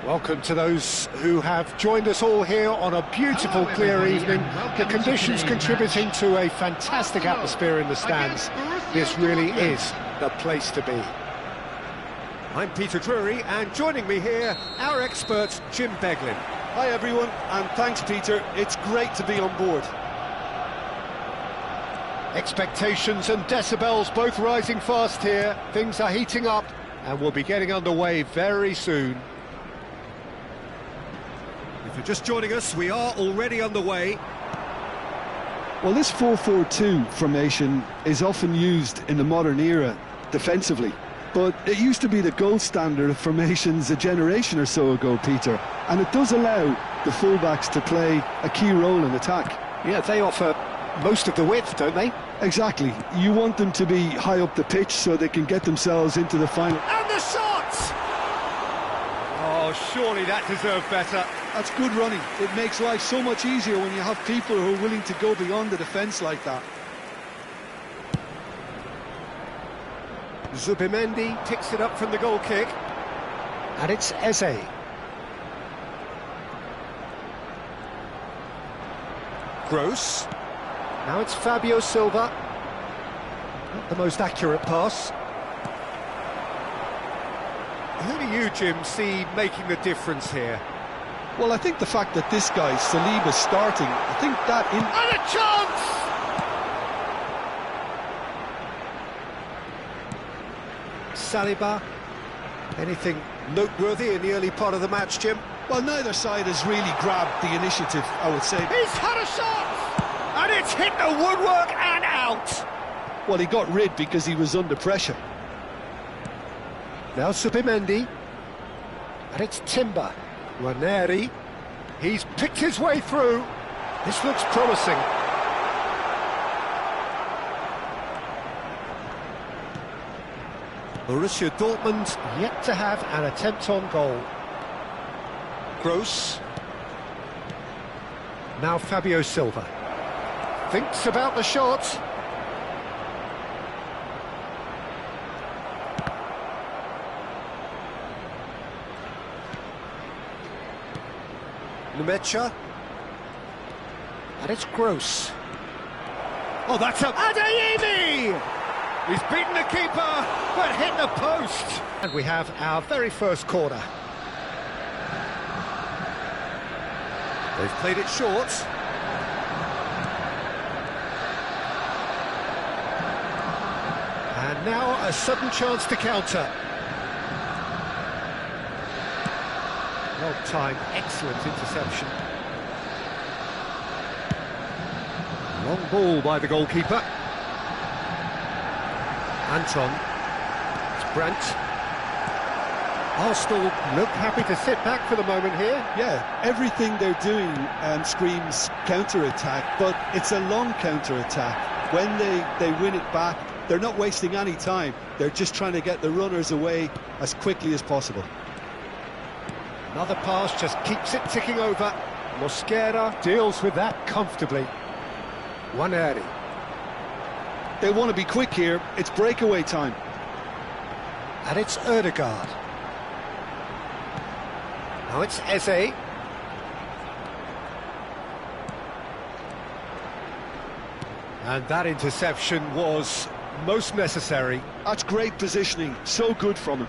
Welcome to those who have joined us all here on a beautiful, clear evening. The conditions contributing to a fantastic atmosphere in the stands. This really is the place to be. I'm Peter Drury, and joining me here, our expert, Jim Beglin. Hi everyone, and thanks Peter, it's great to be on board. Expectations and decibels both rising fast here. Things are heating up, and we'll be getting underway very soon. If you're just joining us, we are already underway. Well, this 4-4-2 formation is often used in the modern era defensively, but it used to be the gold standard of formations a generation or so ago, Peter, and it does allow the fullbacks to play a key role in attack. Yeah, they offer most of the width, don't they? Exactly. You want them to be high up the pitch so they can get themselves into the final. And the shot! Oh, surely that deserved better. That's good running. It makes life so much easier when you have people who are willing to go beyond the defence like that. Zubimendi picks it up from the goal kick. And it's Eze. Gross. Now it's Fabio Silva. Not the most accurate pass. Who do you, Jim, see making the difference here? Well, I think the fact that this guy, Saliba's starting, I think that... And a chance! Saliba. Anything noteworthy in the early part of the match, Jim? Well, neither side has really grabbed the initiative, I would say. He's had a shot! And it's hit the woodwork and out! Well, he got rid because he was under pressure. Now Zubimendi. And it's Timber. Ranieri. He's picked his way through. This looks promising. Borussia Dortmund yet to have an attempt on goal. Gross. Now Fabio Silva. Thinks about the shot. Numecha. And it's Gross. Oh, that's up. Adeyemi! He's beaten the keeper, but hit the post. And we have our very first corner. They've played it short. And now a sudden chance to counter. Well-timed, excellent interception. Long ball by the goalkeeper. Anton. It's Brandt. Arsenal look happy to sit back for the moment here. Yeah, everything they're doing screams counter-attack, but it's a long counter-attack. When they win it back, they're not wasting any time. They're just trying to get the runners away as quickly as possible. Another pass just keeps it ticking over. Mosquera deals with that comfortably. Ranieri. They want to be quick here. It's breakaway time. And it's Ødegaard. Now it's Eze. And that interception was most necessary. That's great positioning. So good from him.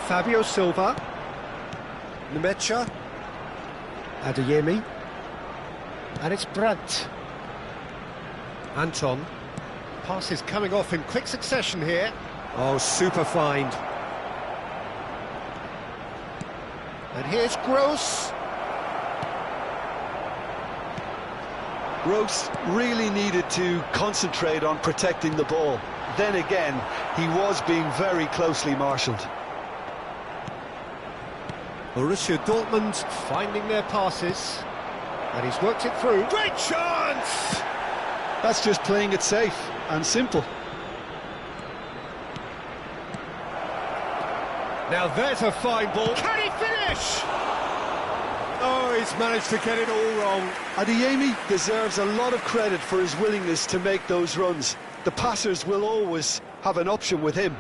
Fabio Silva. Numecha. Adeyemi. And it's Brandt. Anton. Passes coming off in quick succession here. Oh, super find. And here's Gross. Gross really needed to concentrate on protecting the ball. Then again, he was being very closely marshalled. Borussia Dortmund finding their passes. And he's worked it through. Great chance! That's just playing it safe and simple. Now there's a fine ball. Can he finish? Oh, he's managed to get it all wrong. Adeyemi deserves a lot of credit for his willingness to make those runs. The passers will always have an option with him.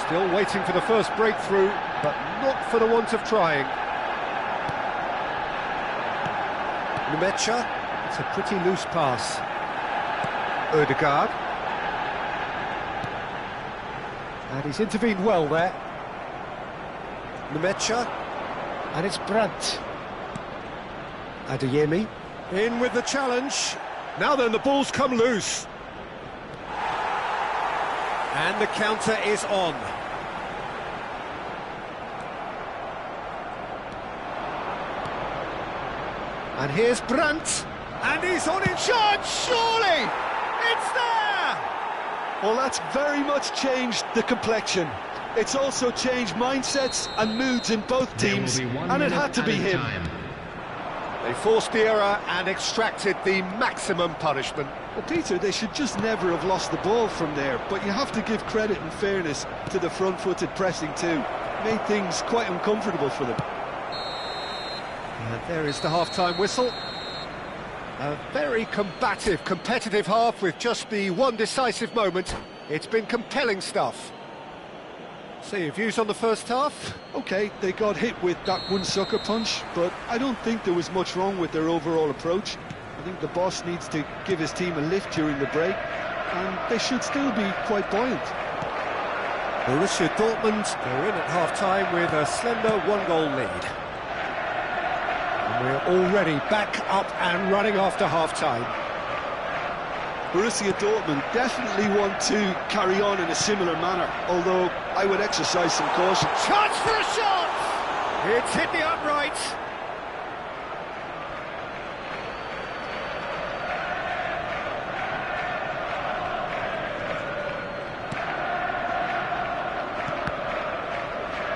Still waiting for the first breakthrough, but not for the want of trying. Numecha, it's a pretty loose pass. Odegaard. And he's intervened well there. Numecha. And it's Brandt. Adeyemi. In with the challenge. Now then, the ball's come loose. And the counter is on. And here's Brandt. And he's on in charge, surely! It's there! Well, that's very much changed the complexion. It's also changed mindsets and moods in both teams, and it had to be him. They forced the error and extracted the maximum punishment. Well, Peter, they should just never have lost the ball from there, but you have to give credit and fairness to the front-footed pressing too. Made things quite uncomfortable for them. And there is the half-time whistle. A very combative, competitive half with just the one decisive moment. It's been compelling stuff. So your views on the first half? OK, they got hit with that one sucker punch, but I don't think there was much wrong with their overall approach. I think the boss needs to give his team a lift during the break, and they should still be quite buoyant. Borussia Dortmund are in at half-time with a slender one-goal lead. And we're already back up and running after half-time. Borussia Dortmund definitely want to carry on in a similar manner, although I would exercise some caution. Chance for a shot! It's hit the upright.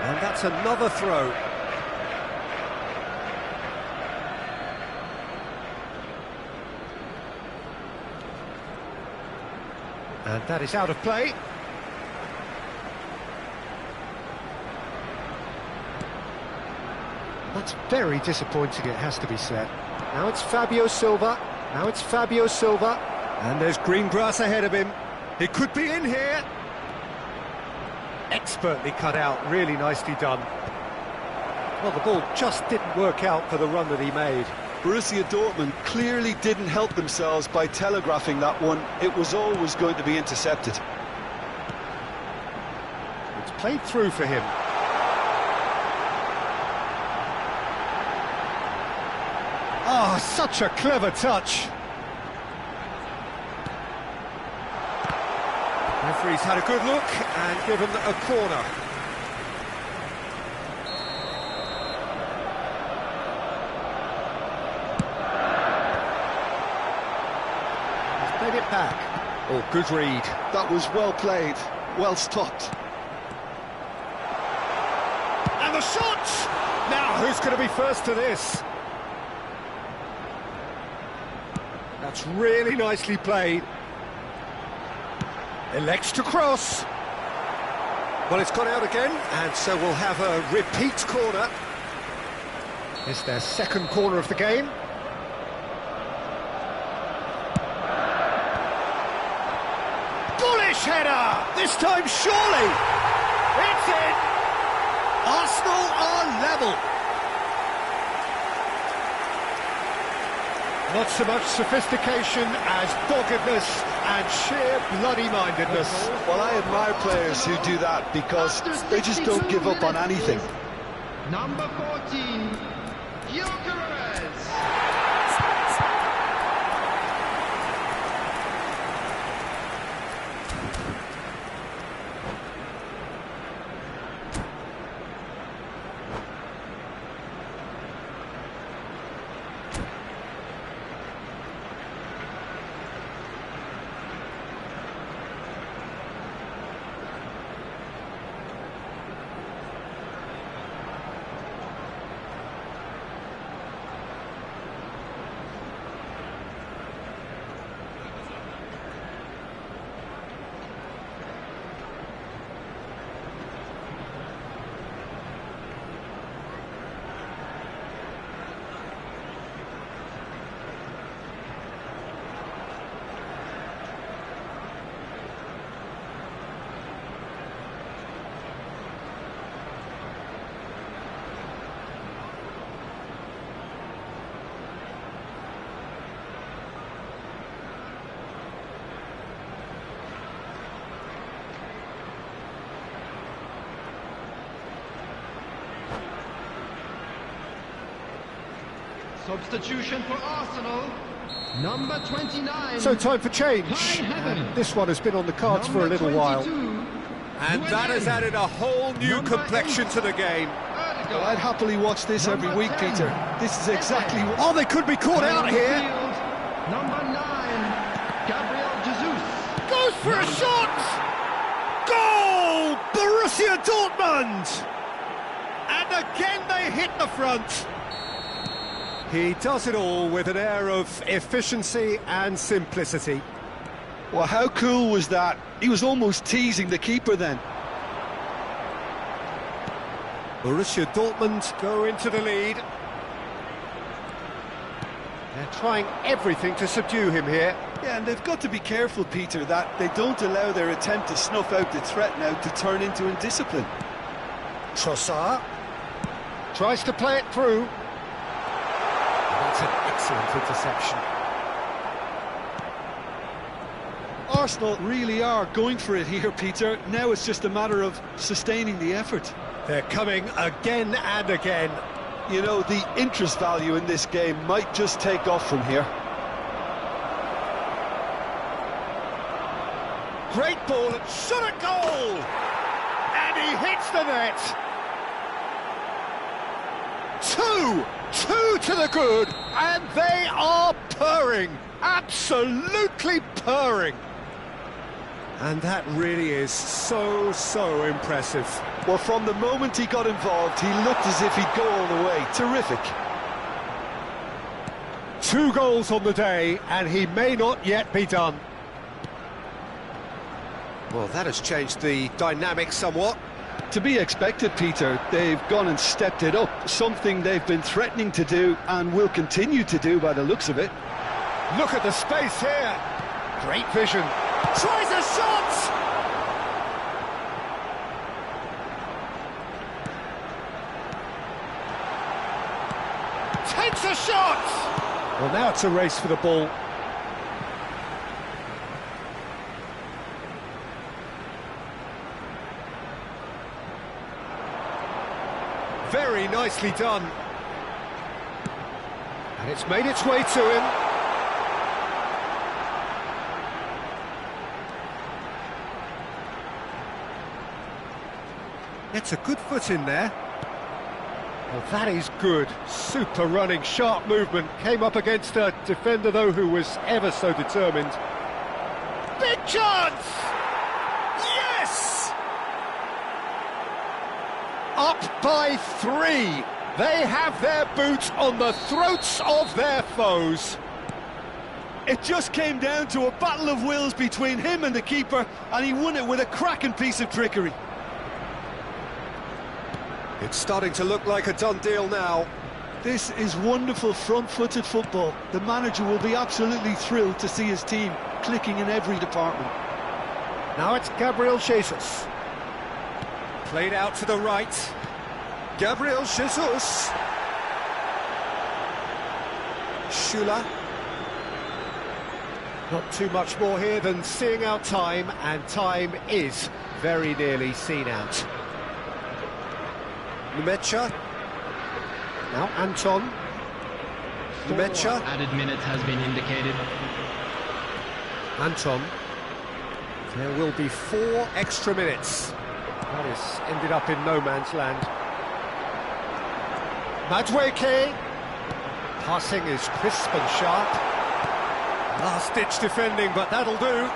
And that's another throw. And that is out of play. That's very disappointing, it has to be said. Now it's Fabio Silva. Now it's Fabio Silva. And there's green grass ahead of him. He could be in here. Expertly cut out, really nicely done. Well, the ball just didn't work out for the run that he made. Borussia Dortmund clearly didn't help themselves by telegraphing that one. It was always going to be intercepted. It's played through for him. Ah, such a clever touch. Referee's had a good look and given a corner. He's played it back. Oh, good read. That was well played, well stopped. And the shot! Now, who's going to be first to this? That's really nicely played. Elects to cross. Well, it's gone out again, and so we'll have a repeat corner. It's their second corner of the game. Bullish header! This time, surely! It's in! Arsenal are level. Not so much sophistication as doggedness and sheer bloody-mindedness. Well, I admire players who do that because they just don't give up on anything. Number 14, Gyökeres. Substitution for Arsenal. Number 29. So time for change. Heaven. And this one has been on the cards for a little while. And that has added a whole new complexion to the game. Well, I'd happily watch this every week, Peter. This is exactly what... Oh, they could be caught out here. Number 9, Gabriel Jesus. Goes for a shot! Goal! Borussia Dortmund! And again they hit the front. He does it all with an air of efficiency and simplicity. Well, how cool was that? He was almost teasing the keeper then. Borussia Dortmund go into the lead. They're trying everything to subdue him here. Yeah, and they've got to be careful, Peter, that they don't allow their attempt to snuff out the threat now to turn into indiscipline. Trossard tries to play it through. That's an excellent interception. Arsenal really are going for it here, Peter. Now it's just a matter of sustaining the effort. They're coming again and again. You know, the interest value in this game might just take off from here. Great ball and shot at goal! And he hits the net! Two to the good, and they are purring, absolutely purring. And that really is so impressive. Well, from the moment he got involved, he looked as if he'd go all the way. Terrific. 2 goals on the day, and he may not yet be done. Well, that has changed the dynamic somewhat. To be expected, Peter. They've gone and stepped it up, something they've been threatening to do and will continue to do by the looks of it. Look at the space here. Great vision. Tries a shot! Takes a shot! Well, now it's a race for the ball. Very nicely done. And it's made its way to him. Gets a good foot in there. Well, that is good. Super running, sharp movement. Came up against a defender, though, who was ever so determined. Big chance! Yes! Up by 3. They have their boots on the throats of their foes. It just came down to a battle of wills between him and the keeper, and he won it with a cracking piece of trickery. It's starting to look like a done deal now. This is wonderful front-footed football. The manager will be absolutely thrilled to see his team clicking in every department. Now it's Gabriel Jesus. Played out to the right. Gabriel Jesus. Schüller. Not too much more here than seeing out time, and time is very nearly seen out. Numecha. Now Anton. Numecha. Added minute has been indicated. Anton. There will be 4 extra minutes. That has ended up in no man's land. Madueke. Passing is crisp and sharp. Last-ditch defending, but that'll do.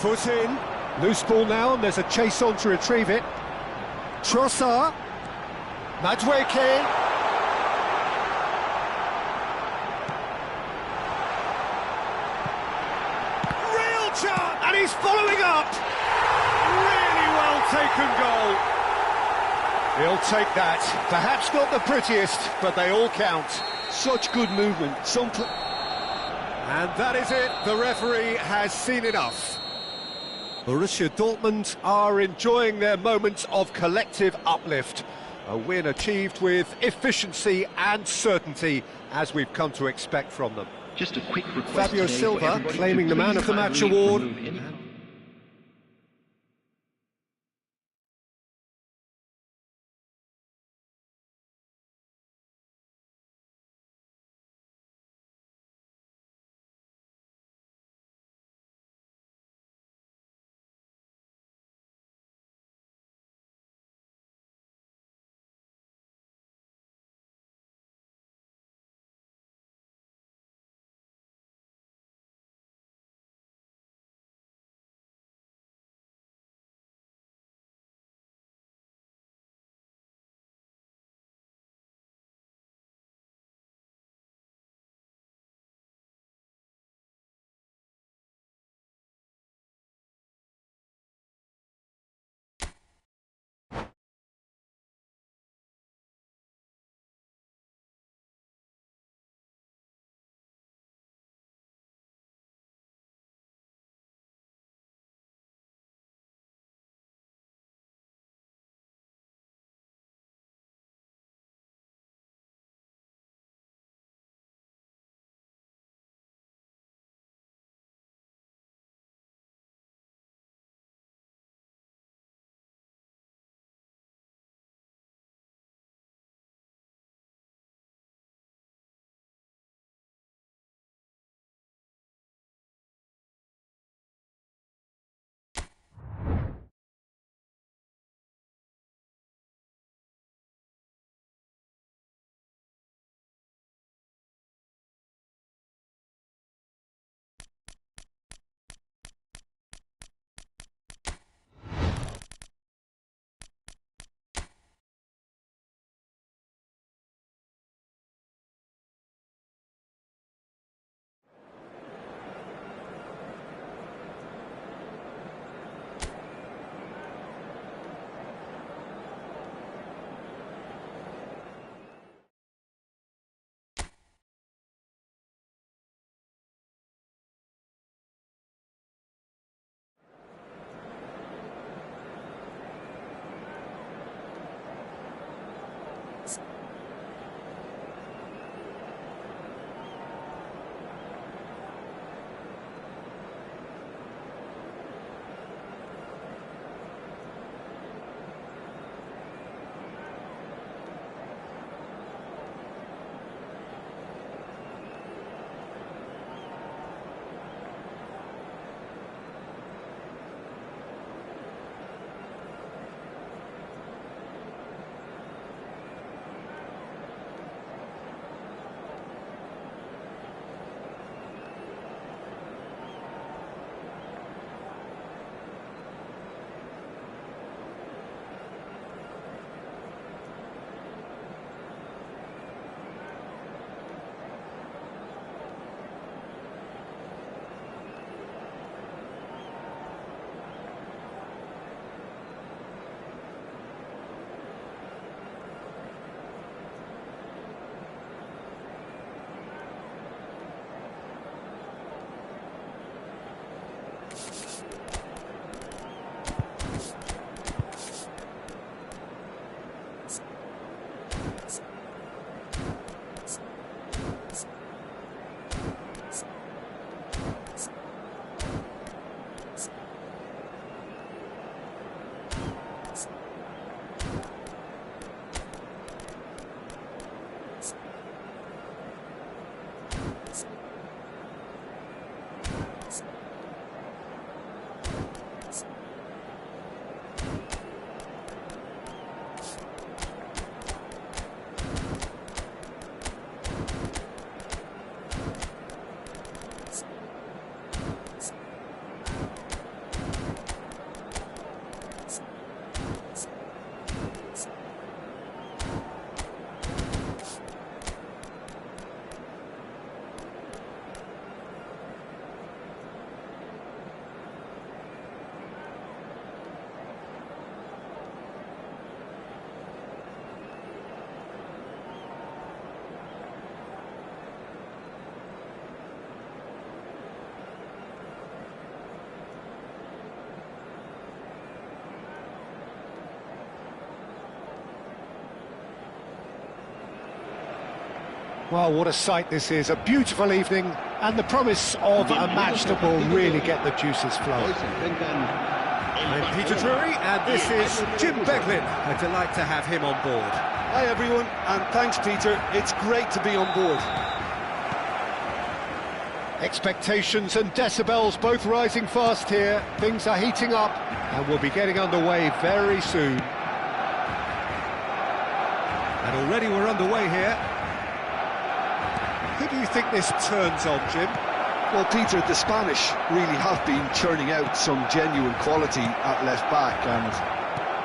Foot in. Loose ball now, and there's a chase on to retrieve it. Trossard. Madueke. Real chance, and he's following up. Really well taken goal. He'll take that. Perhaps not the prettiest, but they all count. Such good movement. And that is it. The referee has seen enough. Borussia Dortmund are enjoying their moments of collective uplift. A win achieved with efficiency and certainty, as we've come to expect from them. Just a quick request Fabio today for Silva everybody claiming to the Man please of the Match kindly award. remove any Well, what a sight this is, a beautiful evening, and the promise of a match that will really get the juices flowing. I'm Peter Drury, and this is Jim Beglin. A delight to have him on board. Hi everyone, and thanks Peter, it's great to be on board. Expectations and decibels both rising fast here. Things are heating up, and we'll be getting underway very soon. And already we're underway here. Who do you think this turns on, Jim? Well, Peter, the Spanish really have been churning out some genuine quality at left-back, and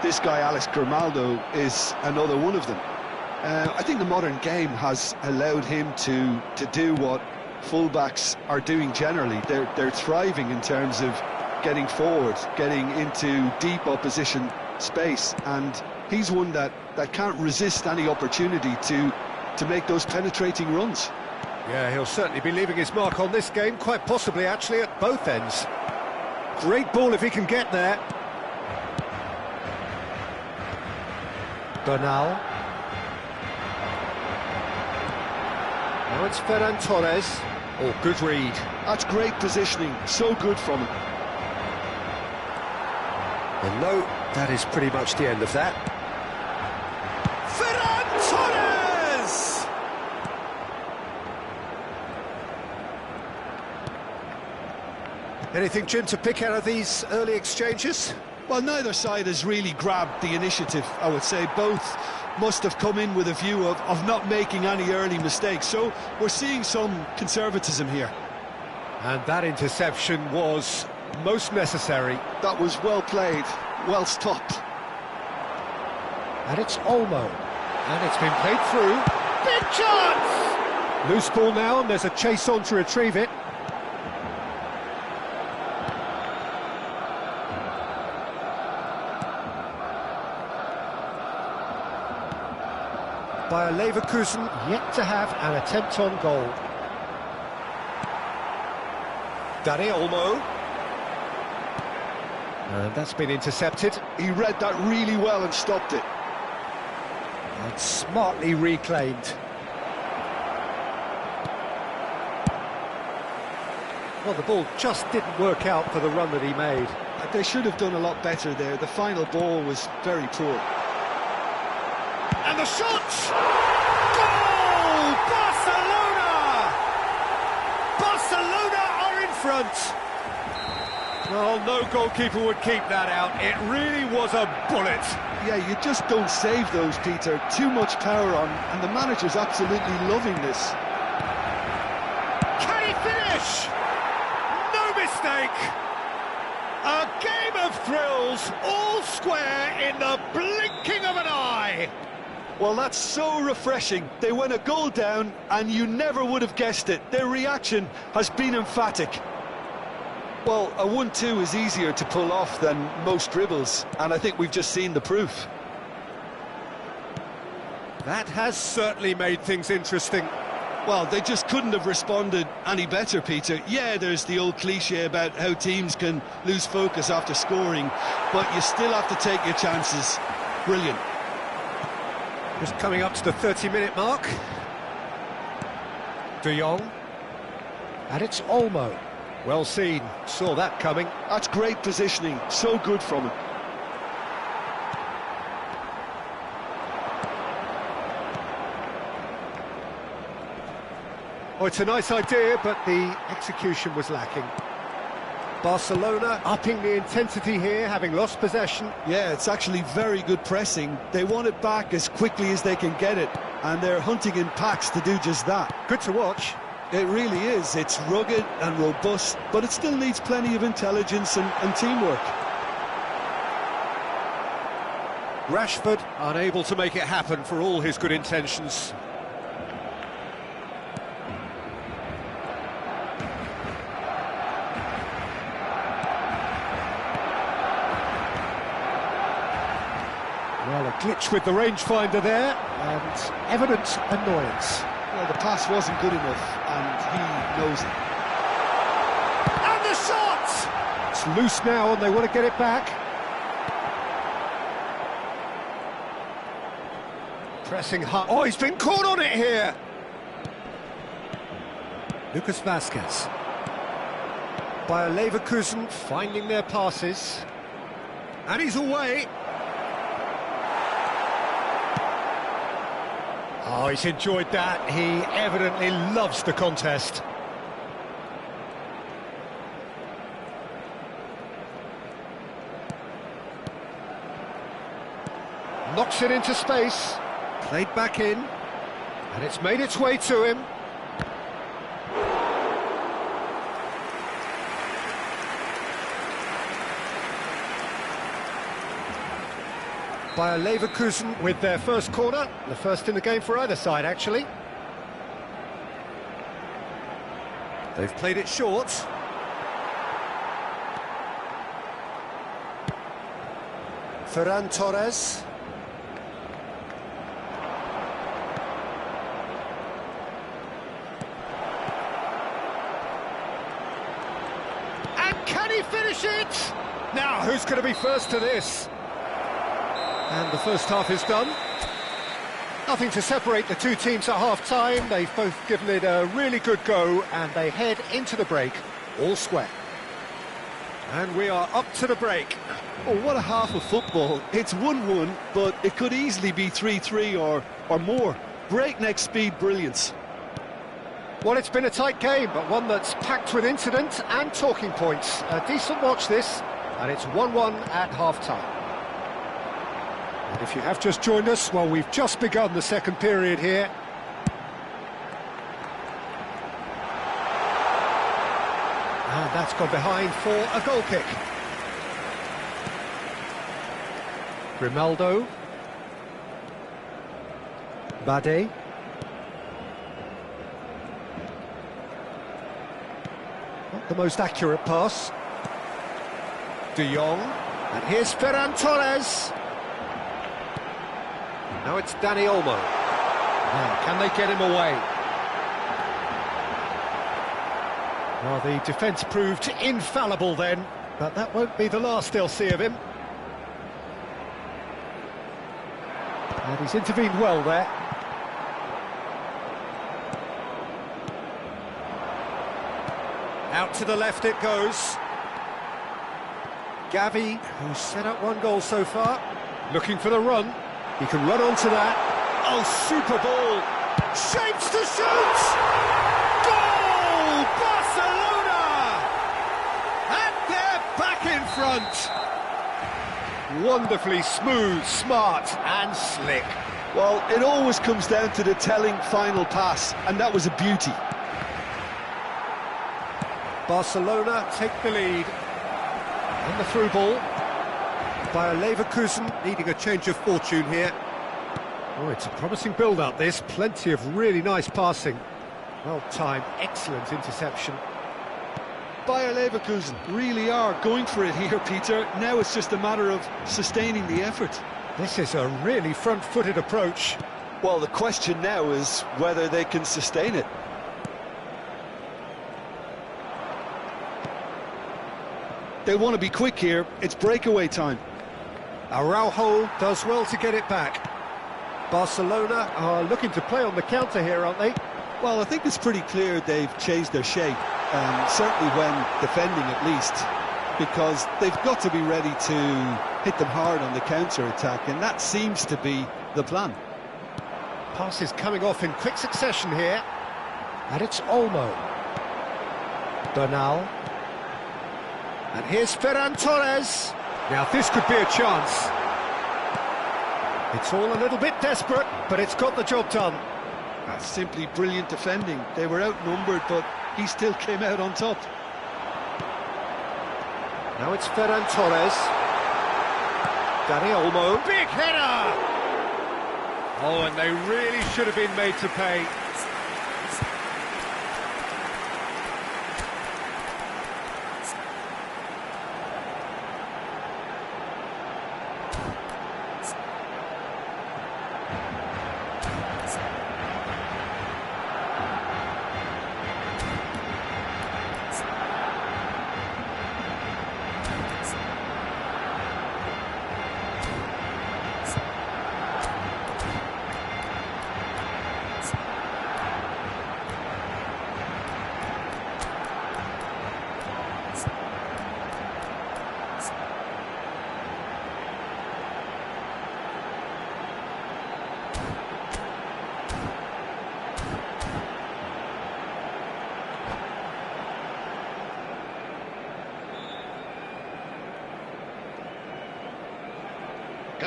this guy, Alex Grimaldo, is another one of them. I think the modern game has allowed him to do what fullbacks are doing generally. They're thriving in terms of getting forward, getting into deep opposition space, and he's one that can't resist any opportunity to make those penetrating runs. Yeah, he'll certainly be leaving his mark on this game, quite possibly actually at both ends. Great ball if he can get there. Bernal. Now it's Ferran Torres. Oh, good read. That's great positioning, so good from him. And no, that is pretty much the end of that. Ferran Torres! Anything, Jim, to pick out of these early exchanges? Well, neither side has really grabbed the initiative, I would say. Both must have come in with a view of not making any early mistakes, so we're seeing some conservatism here. And that interception was most necessary. That was well played, well stopped. And it's Olmo. And it's been played through. Big chance! Loose ball now, and there's a chase on to retrieve it. Bayer Leverkusen yet to have an attempt on goal. Dani Olmo. And that's been intercepted. He read that really well and stopped it. And smartly reclaimed. Well, the ball just didn't work out for the run that he made. They should have done a lot better there. The final ball was very poor. And the shot! Goal! Barcelona! Barcelona are in front. Well, no goalkeeper would keep that out. It really was a bullet. Yeah, you just don't save those, Peter. Too much power on, and the manager's absolutely loving this. Can he finish? No mistake. A game of thrills, all square in the blinking of an eye. Well, that's so refreshing. They went a goal down, and you never would have guessed it. Their reaction has been emphatic. Well, a 1-2 is easier to pull off than most dribbles, and I think we've just seen the proof. That has certainly made things interesting. Well, they just couldn't have responded any better, Peter. Yeah, there's the old cliche about how teams can lose focus after scoring, but you still have to take your chances. Brilliant. Just coming up to the 30-minute mark. De Jong. And it's Olmo. Well seen, saw that coming. That's great positioning, so good from him. Oh, it's a nice idea, but the execution was lacking. Barcelona upping the intensity here, having lost possession. Yeah, it's actually very good pressing. They want it back as quickly as they can get it, and they're hunting in packs to do just that. Good to watch. It really is. It's rugged and robust, but it still needs plenty of intelligence and teamwork. Rashford unable to make it happen for all his good intentions. Well, a glitch with the rangefinder there, and evident annoyance. Well, the pass wasn't good enough, and he knows it. And the shot! It's loose now, and they want to get it back. Pressing hard. Oh, he's been caught on it here. Lucas Vazquez. Bayer Leverkusen finding their passes. And he's away. Oh, he's enjoyed that. He evidently loves the contest. Knocks it into space. Played back in. And it's made its way to him. Bayer Leverkusen with their first corner, the first in the game for either side, actually. They've played it short. Ferran Torres. And can he finish it? Now, who's going to be first to this? And the first half is done. Nothing to separate the two teams at half-time. They've both given it a really good go, and they head into the break all square. And we are up to the break. Oh, what a half of football. It's 1-1, but it could easily be 3-3 or more. Breakneck speed brilliance. Well, it's been a tight game, but one that's packed with incident and talking points. A decent watch this, and it's 1-1 at half-time. And if you have just joined us, well, we've just begun the second period here. And that's gone behind for a goal kick. Grimaldo. Bade. Not the most accurate pass. De Jong. And here's Ferran Torres. Now it's Dani Olmo. Now, can they get him away? Well, the defence proved infallible then, but that won't be the last they'll see of him. And he's intervened well there. Out to the left it goes. Gavi, who's set up one goal so far, looking for the run. He can run onto that. Oh, super ball. Shapes to shoot! Goal! Barcelona! And they're back in front. Wonderfully smooth, smart and slick. Well, it always comes down to the telling final pass, and that was a beauty. Barcelona take the lead. And the through ball. Bayer Leverkusen needing a change of fortune here. Oh, it's a promising build-up, this. Plenty of really nice passing. Well-timed, excellent interception. Bayer Leverkusen really are going for it here, Peter. Now it's just a matter of sustaining the effort. This is a really front-footed approach. Well, the question now is whether they can sustain it. They want to be quick here. It's breakaway time. Araujo does well to get it back. Barcelona are looking to play on the counter here, aren't they? Well, I think it's pretty clear they've changed their shape, certainly when defending at least, because they've got to be ready to hit them hard on the counter-attack, and that seems to be the plan. Passes coming off in quick succession here. And it's Olmo. Bernal. And here's Ferran Torres. Now this could be a chance. It's all a little bit desperate, but it's got the job done. That's simply brilliant defending. They were outnumbered, but he still came out on top. Now it's Ferran Torres. Dani Olmo. Big header! Oh, and they really should have been made to pay.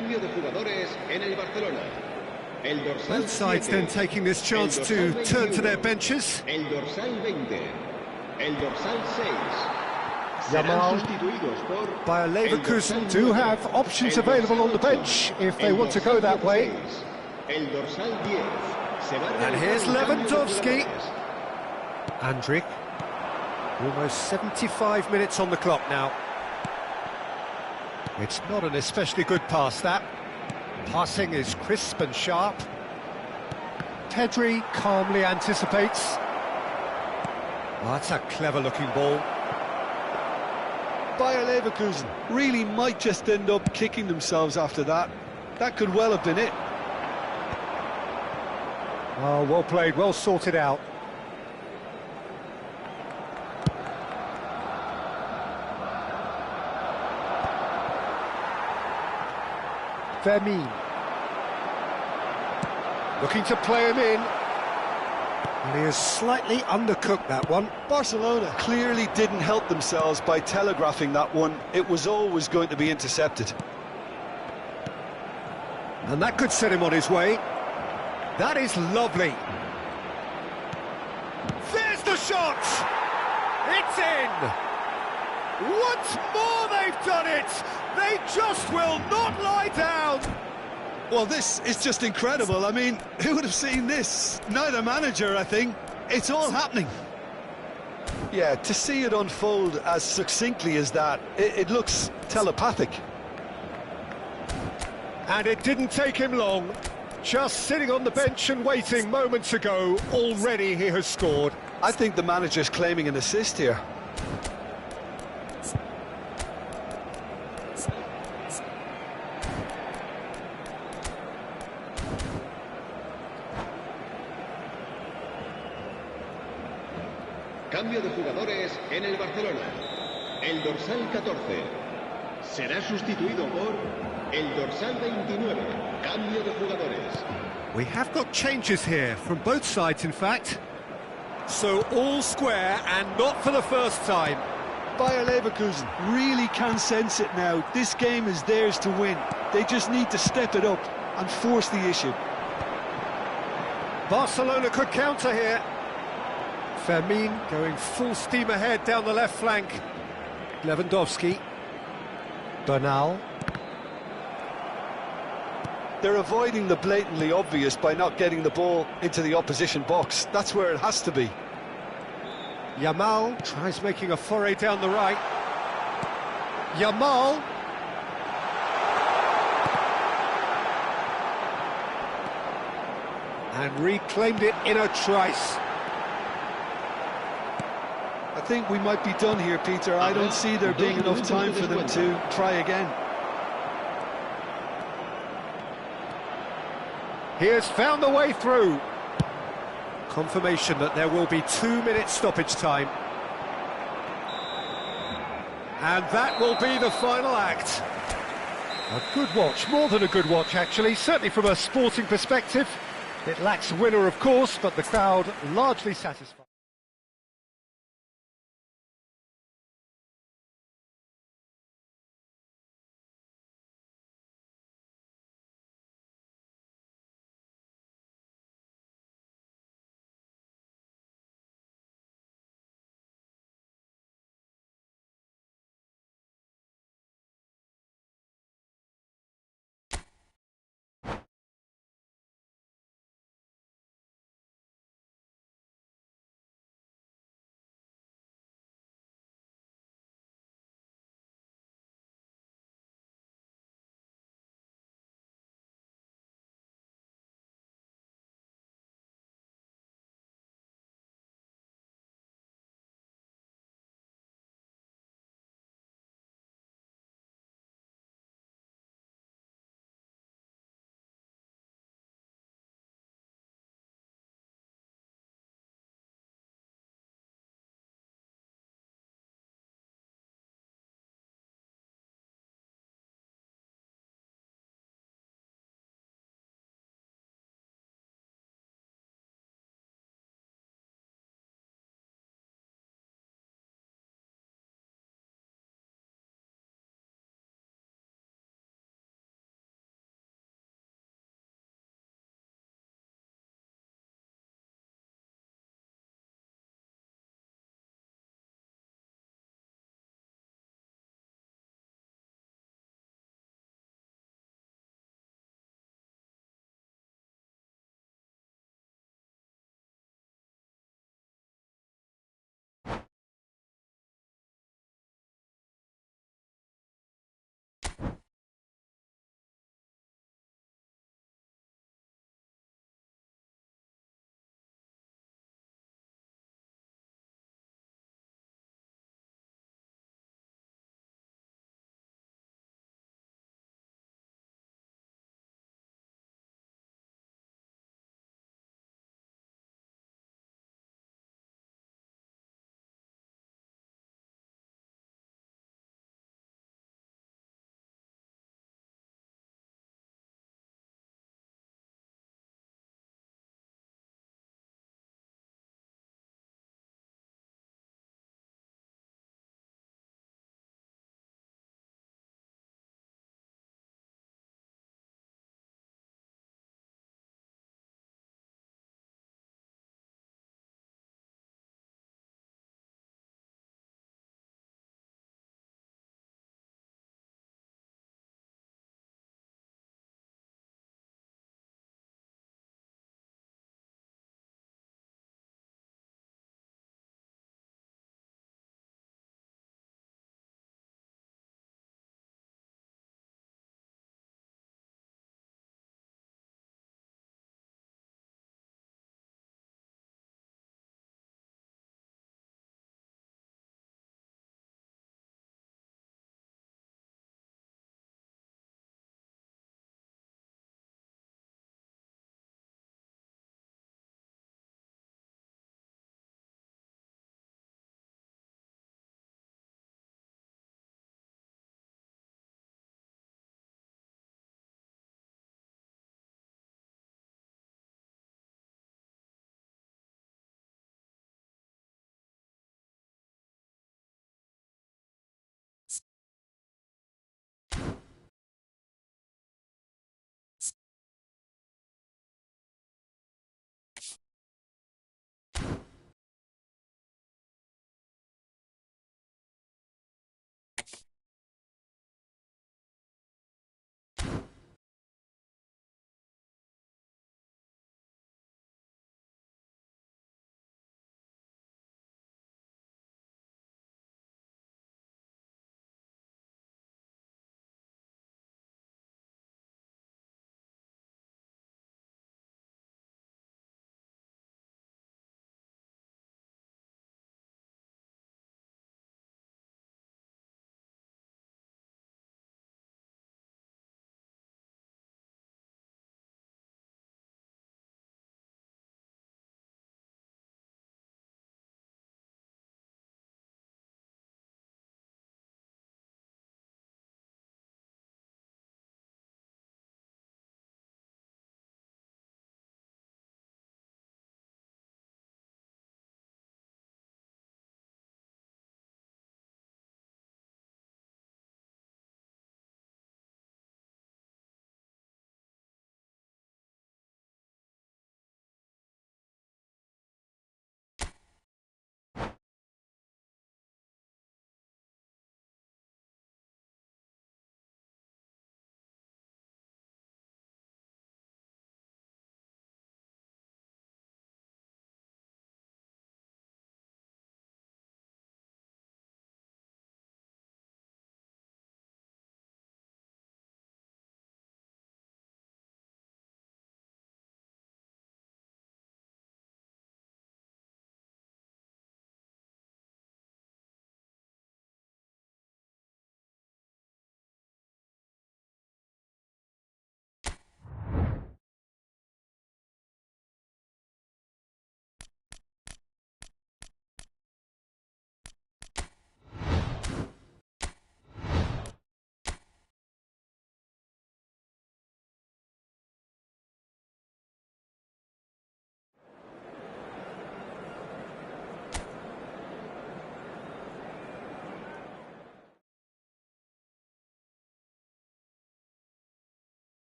Cambio de jugadores en el Barcelona. El dorsal Both sides 7. then taking this chance to turn to their benches. El dorsal 20. El dorsal 6. Yamal. Serán sustituidos por Bayer el Leverkusen dorsal do 9, have options el available dorsal on the 8, bench if they el want to go dorsal that way. 16, El dorsal 10. Se va a And realizar here's un cambio de Lewandowski. jugadores. Andrik. Almost 75 minutes on the clock now. It's not an especially good pass, that. Passing is crisp and sharp. Pedri calmly anticipates. Oh, that's a clever-looking ball. Bayer Leverkusen really might just end up kicking themselves after that. That could well have been it. Oh, well played, well sorted out. Vermeer. Looking to play him in. And he has slightly undercooked that one. Barcelona clearly didn't help themselves by telegraphing that one. It was always going to be intercepted. And that could set him on his way. That is lovely. There's the shot! It's in! Once more they've done it! They just will not lie down! Well, this is just incredible. I mean, who would have seen this? Neither manager, I think. It's all happening. Yeah, to see it unfold as succinctly as that, it looks telepathic. And it didn't take him long. Just sitting on the bench and waiting moments ago, already he has scored. I think the manager's claiming an assist here. Cambio de jugadores en el Barcelona. El dorsal 14 será sustituido por el dorsal 29. Cambio de jugadores. We have got changes here, from both sides in fact. So all square and not for the first time. Bayer Leverkusen really can sense it now. This game is theirs to win. They just need to step it up and force the issue. Barcelona could counter here. Fermin going full steam ahead down the left flank. Lewandowski. Bernal. They're avoiding the blatantly obvious by not getting the ball into the opposition box. That's where it has to be. Yamal tries making a foray down the right. Yamal. And reclaimed it in a trice. I think we might be done here, Peter. I don't see there being enough time for them to try again. He has found the way through. Confirmation that there will be 2-minute stoppage time. And that will be the final act. A good watch, more than a good watch actually, certainly from a sporting perspective. It lacks a winner of course, but the crowd largely satisfied.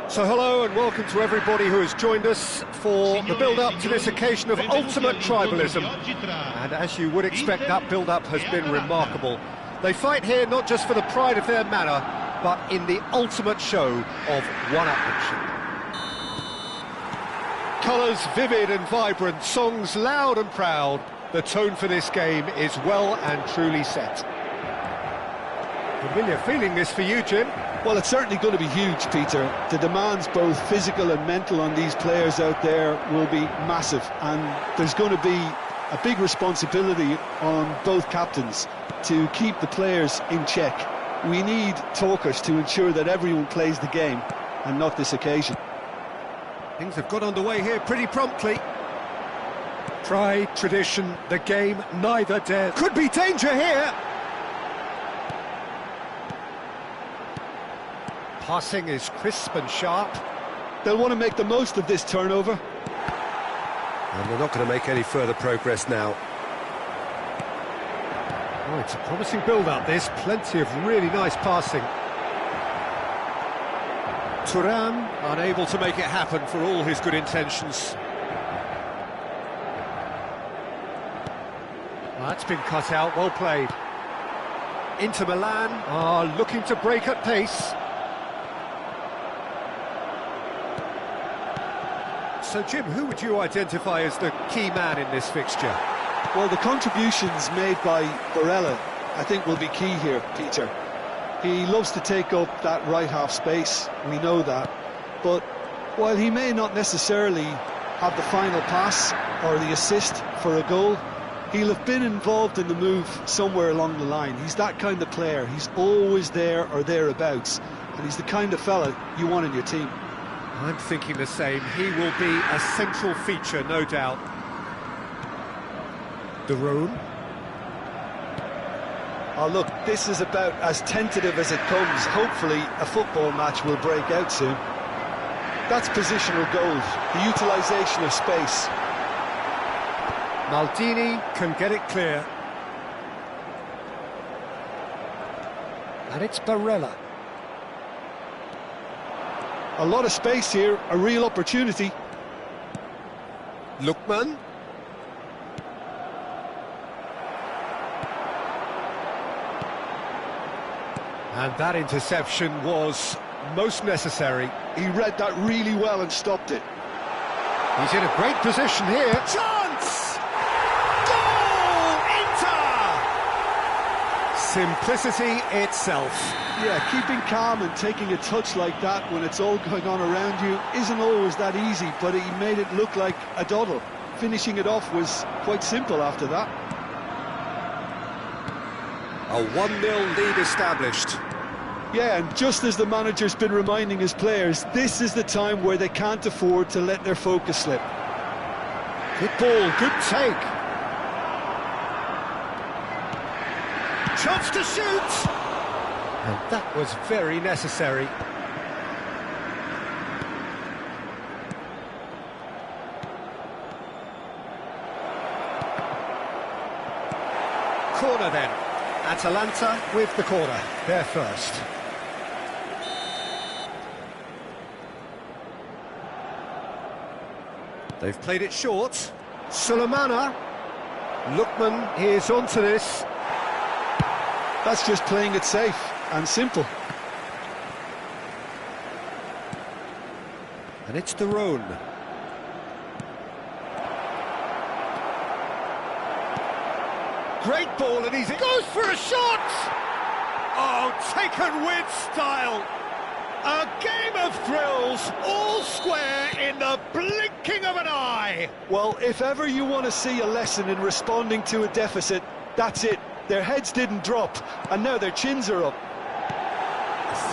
So hello and welcome to everybody who has joined us for the build-up to this occasion of ultimate tribalism. And as you would expect, that build-up has been remarkable. They fight here not just for the pride of their manor, but in the ultimate show of one-upmanship. Colours vivid and vibrant, songs loud and proud. The tone for this game is well and truly set. Familiar feeling this for you, Jim? Well, it's certainly going to be huge, Peter. The demands, both physical and mental, on these players out there will be massive, and there's going to be a big responsibility on both captains to keep the players in check. We need talkers to ensure that everyone plays the game, and not this occasion. Things have got underway here pretty promptly. Pride, tradition, the game, neither dare. Could be danger here. Passing is crisp and sharp. They'll want to make the most of this turnover. And they're not going to make any further progress now. Oh, it's a promising build-up, this. Plenty of really nice passing. Thuram unable to make it happen for all his good intentions. That's been cut out, well played. Inter Milan are looking to break at pace. So, Jim, who would you identify as the key man in this fixture? Well, the contributions made by Barella, I think, will be key here, Peter. He loves to take up that right half space, we know that. But while he may not necessarily have the final pass or the assist for a goal, he'll have been involved in the move somewhere along the line. He's that kind of player. He's always there or thereabouts. And he's the kind of fella you want in your team. I'm thinking the same. He will be a central feature, no doubt. De Roon. Oh, look, this is about as tentative as it comes. Hopefully, a football match will break out soon. That's positional goals, the utilisation of space. Maldini can get it clear. And it's Barella. A lot of space here, a real opportunity. Lookman. And that interception was most necessary. He read that really well and stopped it. He's in a great position here. Chance! Goal! Inter! Simplicity itself. Yeah, keeping calm and taking a touch like that when it's all going on around you isn't always that easy, but he made it look like a doddle. Finishing it off was quite simple after that. A 1-0 lead established. Yeah, and just as the manager's been reminding his players, this is the time where they can't afford to let their focus slip. Good ball, good take. Chance to shoot! And that was very necessary. Corner then. Atalanta with the corner. They're first. They've played it short. Sulemana. Lookman is onto this. That's just playing it safe and simple. And it's De Roon. Great ball, and he goes for a shot! Oh, taken with style. A game of thrills, all square in the blinking of an eye. Well, if ever you want to see a lesson in responding to a deficit, that's it. Their heads didn't drop, and now their chins are up.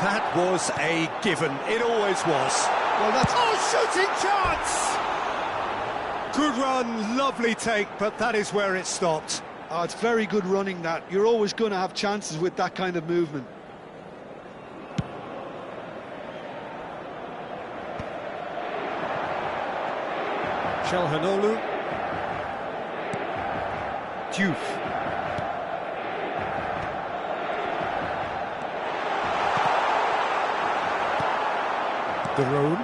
That was a given. It always was. Well, that's... Oh, shooting chance! Good run, lovely take, but that is where it stopped. Oh, it's very good running, that. You're always going to have chances with that kind of movement. Çalhanoğlu. Diouf. De Roon.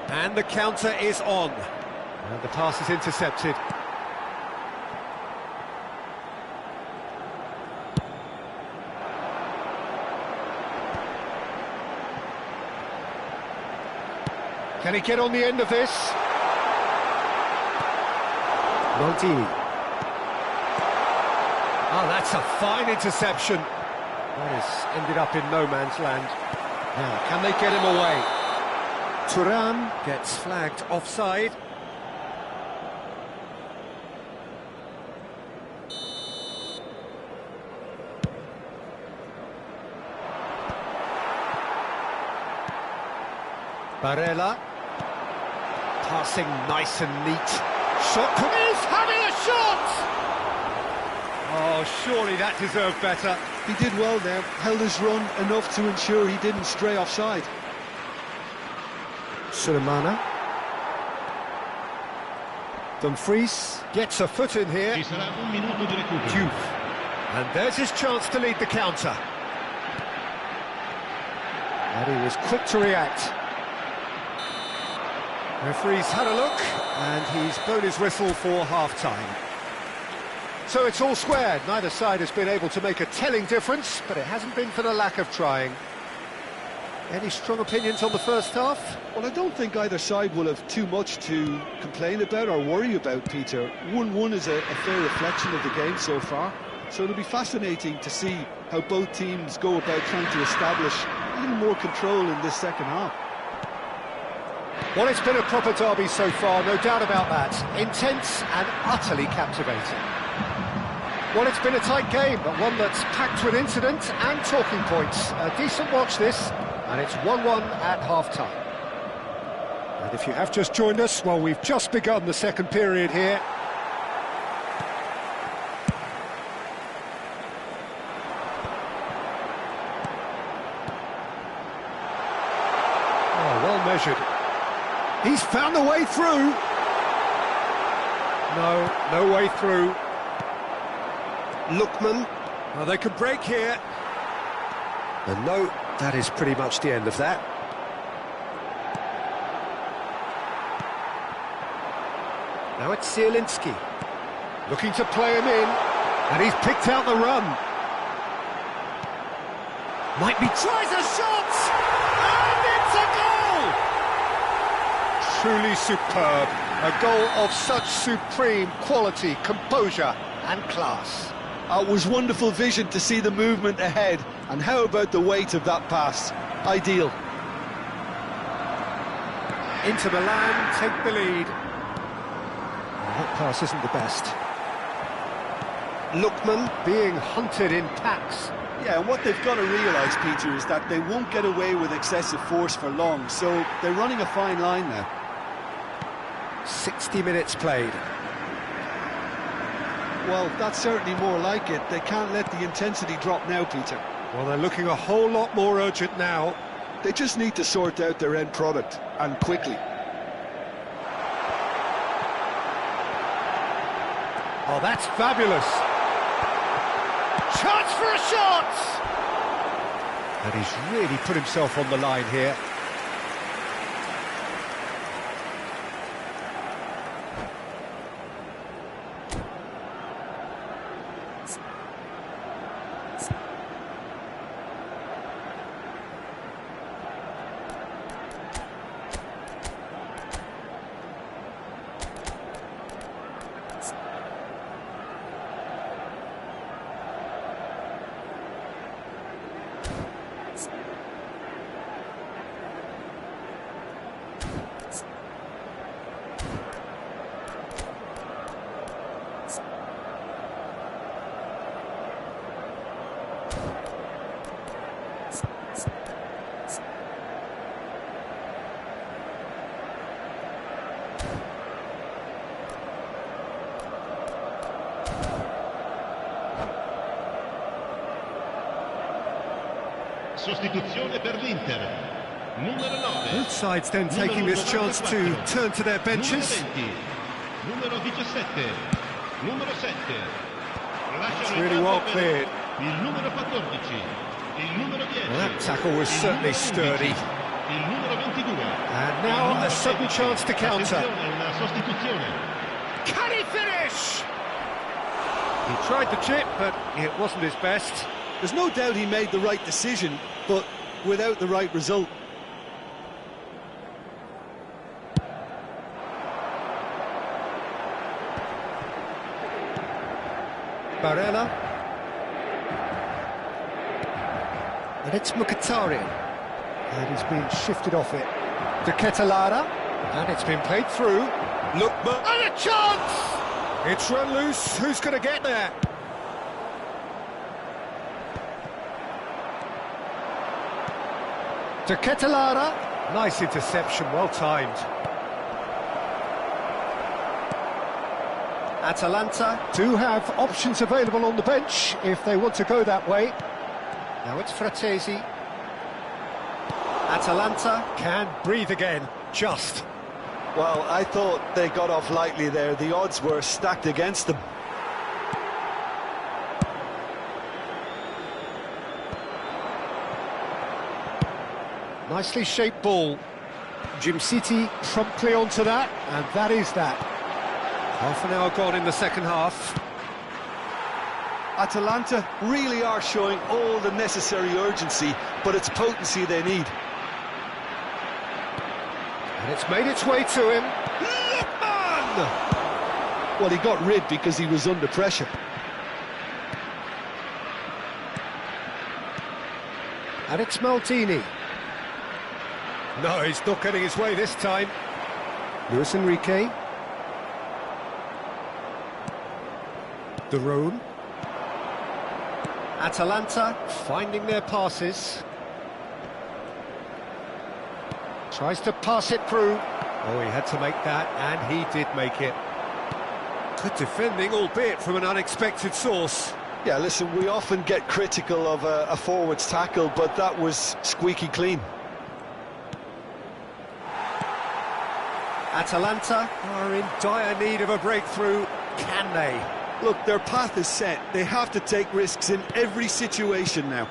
And the counter is on. And the pass is intercepted. Can he get on the end of this? Maldini. Oh, that's a fine interception. That has ended up in no man's land. Now, can they get him away? Turan gets flagged offside. Barella. Passing nice and neat. Shot. He's having a shot! Oh, surely that deserved better. He did well there, held his run enough to ensure he didn't stray offside. Sulemana. Dumfries gets a foot in here. Diouf. And there's his chance to lead the counter. And he was quick to react. Referee's had a look, and he's blown his whistle for half-time. So it's all squared. Neither side has been able to make a telling difference, but it hasn't been for the lack of trying. Any strong opinions on the first half? Well, I don't think either side will have too much to complain about or worry about, Peter. 1-1 is a fair reflection of the game so far, so it'll be fascinating to see how both teams go about trying to establish a little more control in this second half. Well, it's been a proper derby so far, no doubt about that. Intense and utterly captivating. Well, it's been a tight game, but one that's packed with incident and talking points. A decent watch this, and it's 1-1 at half-time. And if you have just joined us, well, we've just begun the second period here. Oh, well measured. He's found the way through. No way through. Lookman. Well, they could break here. And no, that is pretty much the end of that. Now it's Zielinski. Looking to play him in. And he's picked out the run. Might be... Tries a shot! And it's a goal! Truly superb. A goal of such supreme quality, composure and class. It was wonderful vision to see the movement ahead, and how about the weight of that pass? Ideal. Inter Milan take the lead. Well, that pass isn't the best. Lookman being hunted in packs. Yeah, and what they've got to realise, Peter, is that they won't get away with excessive force for long, so they're running a fine line now. 60 minutes played. Well, that's certainly more like it. They can't let the intensity drop now, Peter. Well, they're looking a whole lot more urgent now. They just need to sort out their end product, and quickly. Oh, that's fabulous. Chance for a shot! And he's really put himself on the line here. Sostituzione per l'Inter. Numero 9. Both sides then taking this chance to turn to their benches. Numero 17. Numero 7. It's really well cleared. Il numero 14. Il numero 10. Well, that tackle was certainly sturdy. il numero 22. And now a sudden chance to counter. Attenzione, una sostituzione. Can he finish? He tried the chip, but it wasn't his best. There's no doubt he made the right decision, but without the right result. Barella. And it's Mkhitaryan. And he's been shifted off it. De Ketelaere. And it's been played through. Lookman. And a chance! It's run loose. Who's going to get there? De Ketelaere. Nice interception, well timed. Atalanta do have options available on the bench if they want to go that way. Now it's Fratesi. Atalanta can breathe again, just. Well, I thought they got off lightly there. The odds were stacked against them. Nicely shaped ball. Jim City promptly onto that, and that is that. Half an hour gone in the second half. Atalanta really are showing all the necessary urgency, but it's potency they need. And it's made its way to him. Lookman! Well, he got rid because he was under pressure. And it's Maldini. No, he's not getting his way this time. Luis Enrique. De Roon. Atalanta finding their passes. Tries to pass it through. Oh, he had to make that, and he did make it. Good defending, albeit from an unexpected source. Yeah, listen, we often get critical of a forward's tackle, but that was squeaky clean. Atalanta are in dire need of a breakthrough. Can they? Look, their path is set. They have to take risks in every situation now.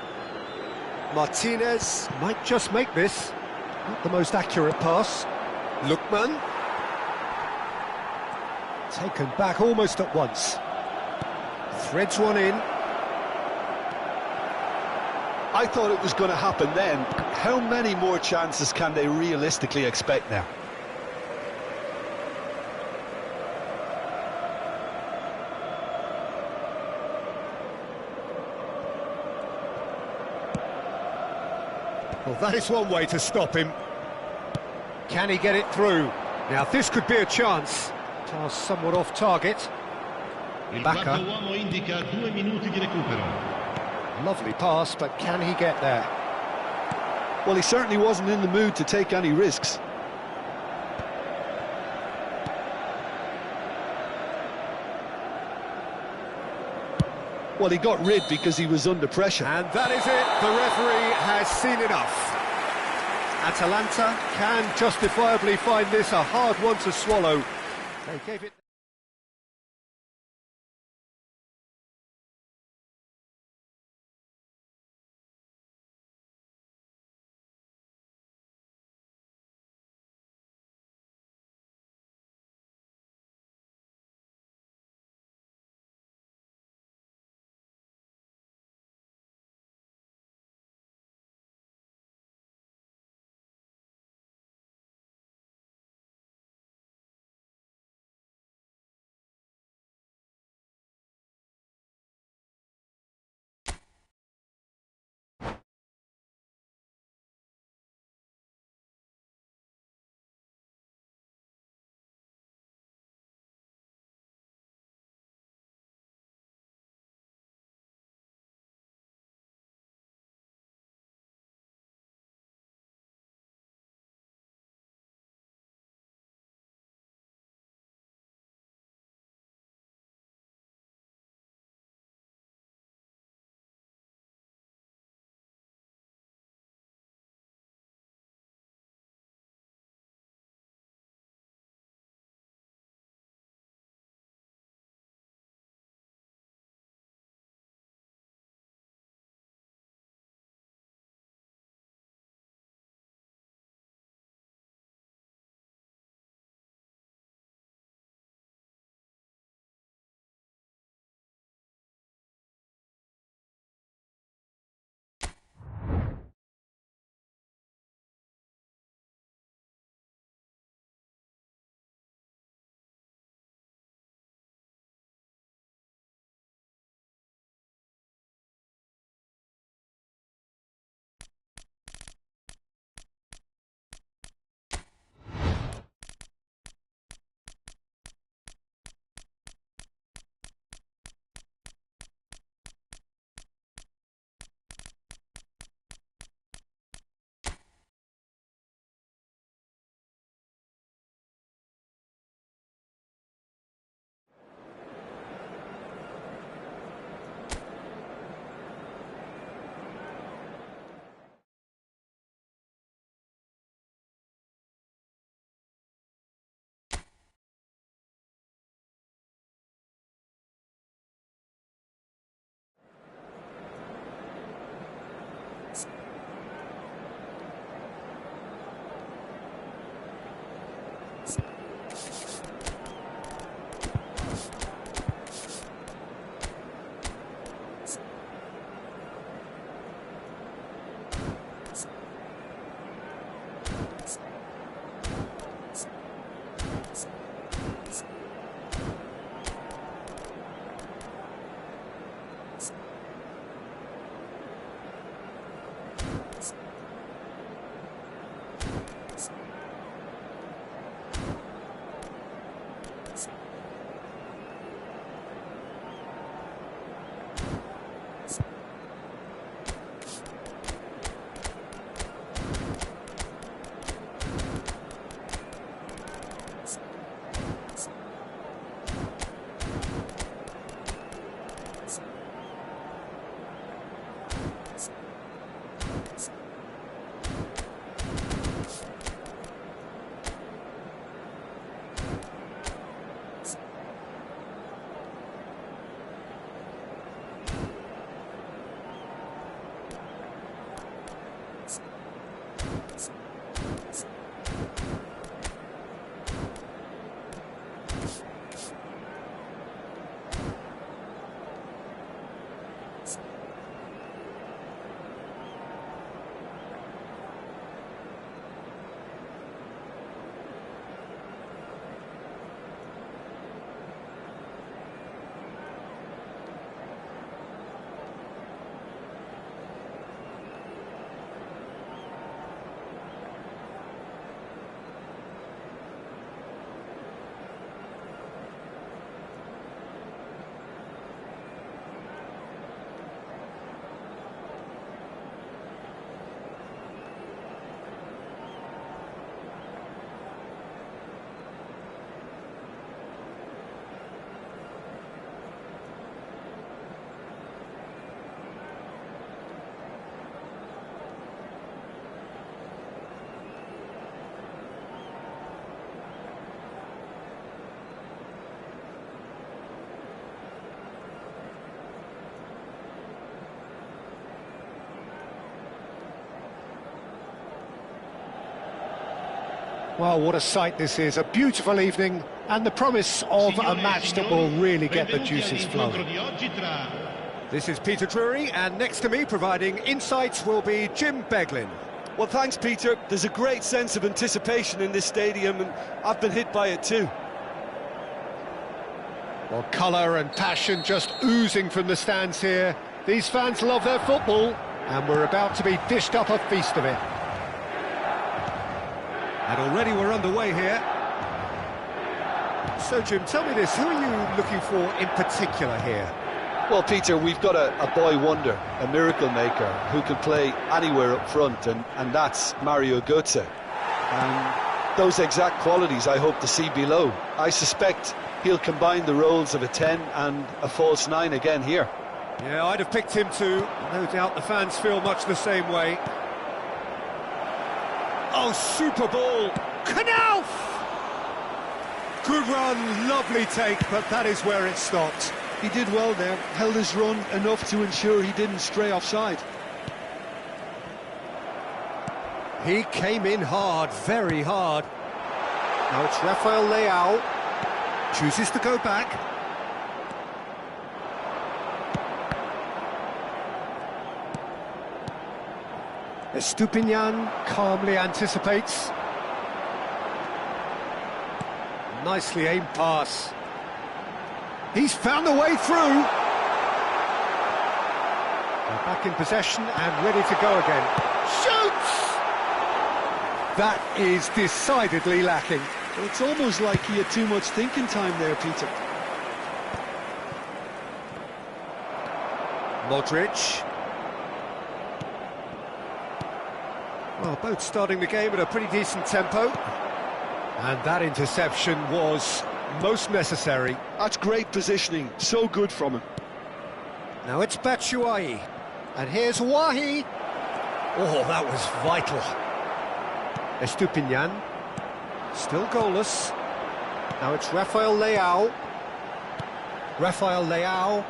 Martinez might just make this. Not the most accurate pass. Lookman. Taken back almost at once. Threads one in. I thought it was going to happen then. How many more chances can they realistically expect now? Well, that is one way to stop him. Can he get it through? Now, this could be a chance. Pass somewhat off target. Il Bacca. quarto uomo indica 2 minuti di recupero. Lovely pass, but can he get there? Well, he certainly wasn't in the mood to take any risks. Well, he got rid because he was under pressure. And that is it. The referee has seen enough. Atalanta can justifiably find this a hard one to swallow. They gave it... Well, what a sight this is, a beautiful evening, and the promise of a match that will really get the juices flowing. This is Peter Drury, and next to me providing insights will be Jim Beglin. Well, thanks, Peter. There's a great sense of anticipation in this stadium, and I've been hit by it too. Well, colour and passion just oozing from the stands here. These fans love their football, and we're about to be dished up a feast of it. And already we're underway here. So, Jim, tell me this, who are you looking for in particular here? Well, Peter, we've got a boy wonder, a miracle maker, who can play anywhere up front, and that's Mario Götze. And those exact qualities I hope to see below. I suspect he'll combine the roles of a 10 and a false 9 again here. Yeah, I'd have picked him too. No doubt the fans feel much the same way. Oh, super ball! Knauf! Good run, lovely take, but that is where it stopped. He did well there, held his run enough to ensure he didn't stray offside. He came in hard, very hard. Now it's Rafael Leao. Chooses to go back. Estupinian calmly anticipates. Nicely aimed pass. He's found the way through. They're back in possession and ready to go again. Shoots! That is decidedly lacking. Well, it's almost like he had too much thinking time there, Peter. Modric. Well, both starting the game at a pretty decent tempo. And that interception was most necessary. That's great positioning, so good from him. Now it's Batshuayi. And here's Wahi. Oh, that was vital. Estupinian. Still goalless. Now it's Rafael Leao. Rafael Leao.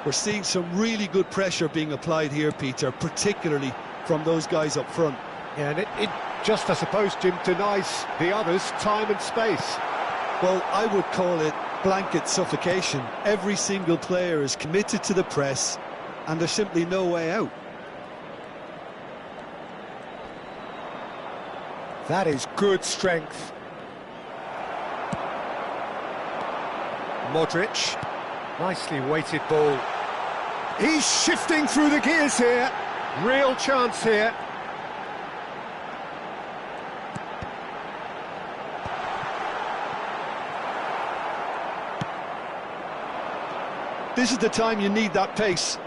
We're seeing some really good pressure being applied here, Peter, particularly from those guys up front. Yeah, and it just, I suppose, Jim, denies the others time and space. Well, I would call it blanket suffocation. Every single player is committed to the press, and there's simply no way out. That is good strength. Modric. Nicely weighted ball. He's shifting through the gears here. Real chance here. This is the time you need that pace.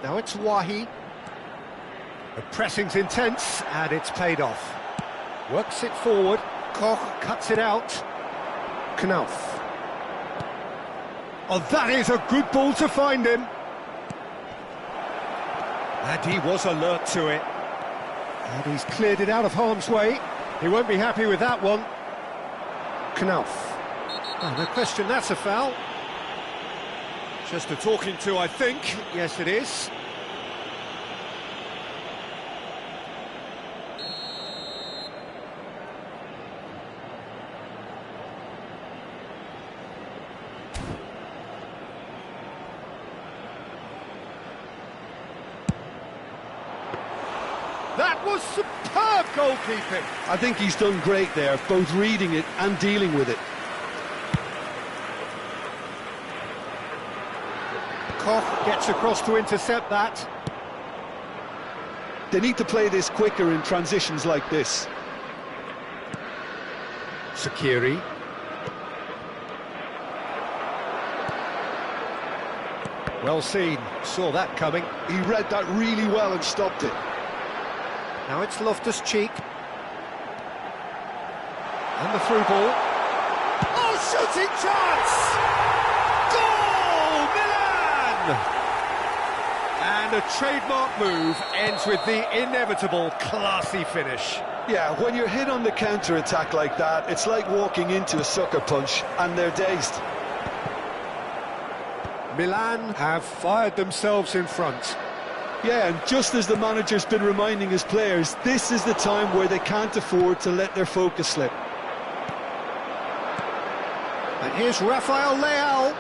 Now it's Wahi. The pressing's intense, and it's paid off. Works it forward. Koch cuts it out. Knauf. Oh, that is a good ball to find him. And he was alert to it. And he's cleared it out of harm's way. He won't be happy with that one. Knauf. Oh, no question, that's a foul. Just a talking to, I think. Yes, it is. That was superb goalkeeping. I think he's done great there, both reading it and dealing with it. Koch gets across to intercept that. They need to play this quicker in transitions like this. Sakiri. Well seen, saw that coming. He read that really well and stopped it. Now it's Loftus-Cheek. And the through ball. Oh, shooting chance! Goal, Milan! And a trademark move ends with the inevitable classy finish. Yeah, when you're hit on the counter-attack like that, it's like walking into a sucker punch, and they're dazed. Milan have fired themselves in front. Yeah, and just as the manager's been reminding his players, this is the time where they can't afford to let their focus slip. And here's Rafael Leao.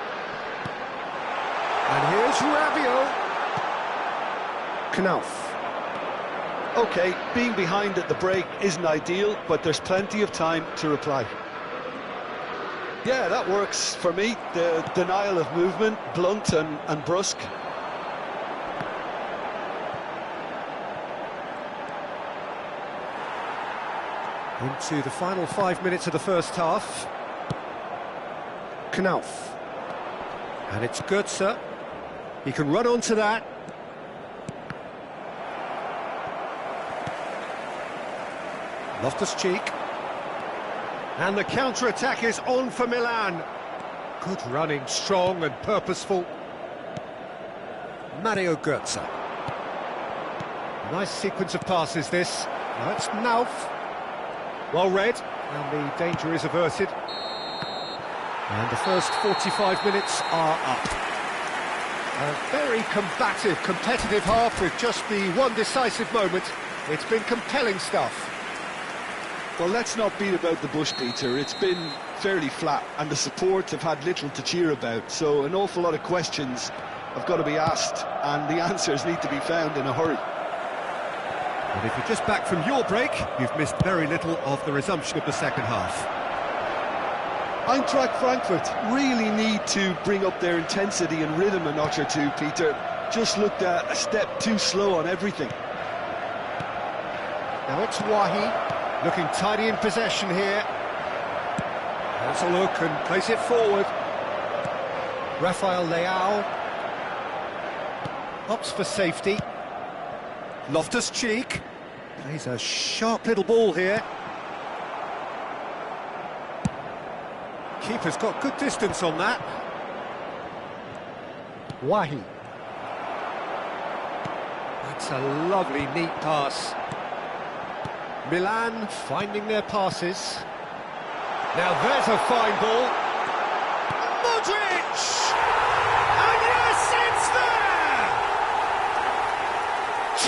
And here's Rabiot. Knauf. OK, being behind at the break isn't ideal, but there's plenty of time to reply. Yeah, that works for me. The denial of movement, blunt and brusque. Into the final 5 minutes of the first half. Knauf. And it's Götze. He can run onto that. Loftus-Cheek. And the counter-attack is on for Milan. Good running, strong and purposeful. Mario Götze. Nice sequence of passes this. Now it's Knauf. Well read, and the danger is averted. And the first 45 minutes are up. A very combative, competitive half with just the one decisive moment. It's been compelling stuff. Well, let's not beat about the bush, Peter. It's been fairly flat, and the support have had little to cheer about. So an awful lot of questions have got to be asked, and the answers need to be found in a hurry. And if you're just back from your break, you've missed very little of the resumption of the second half. Eintracht Frankfurt really need to bring up their intensity and rhythm a notch or two, Peter. Just looked a step too slow on everything. Now it's Wahi, looking tidy in possession here. Let's a look and place it forward. Rafael Leao opts for safety. Loftus-Cheek plays a sharp little ball here. Keeper's got good distance on that. Wahi. That's a lovely, neat pass. Milan finding their passes. Now there's a fine ball. Modric! And yes, it's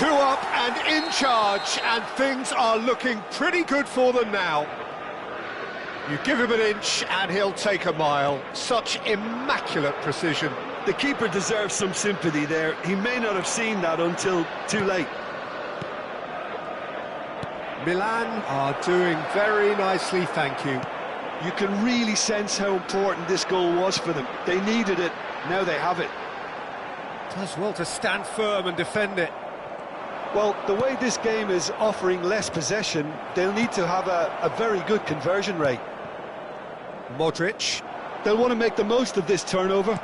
there! 2 up and in charge, and things are looking pretty good for them now. You give him an inch and he'll take a mile. Such immaculate precision. The keeper deserves some sympathy there. He may not have seen that until too late. Milan are doing very nicely, thank you. You can really sense how important this goal was for them. They needed it, now they have it. Does well to stand firm and defend it. Well, the way this game is offering less possession, they'll need to have a very good conversion rate. Modric. They'll want to make the most of this turnover.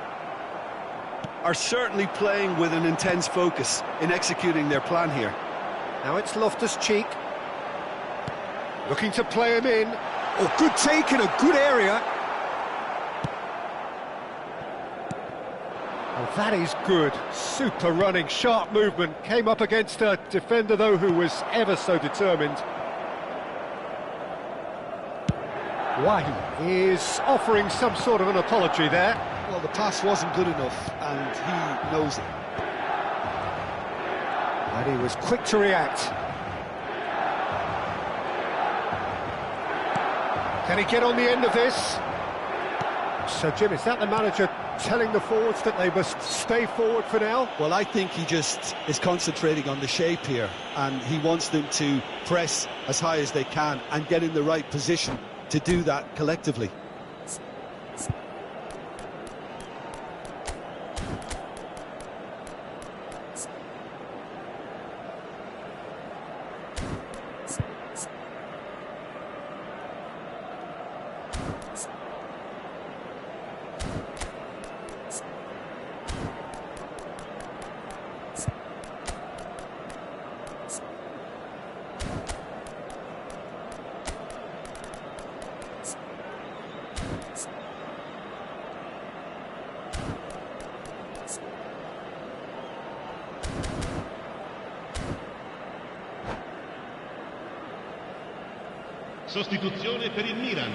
Are certainly playing with an intense focus in executing their plan here. Now it's Loftus-Cheek. Looking to play him in. Oh, good take in a good area. Oh, that is good. Super running, sharp movement. Came up against a defender, though, who was ever so determined. Wahi is offering some sort of an apology there. Well, the pass wasn't good enough, and he knows it. And he was quick to react. Can he get on the end of this? So, Jim, is that the manager telling the forwards that they must stay forward for now? Well, I think he just is concentrating on the shape here, and he wants them to press as high as they can and get in the right position to do that collectively. Sostituzione per il Milan.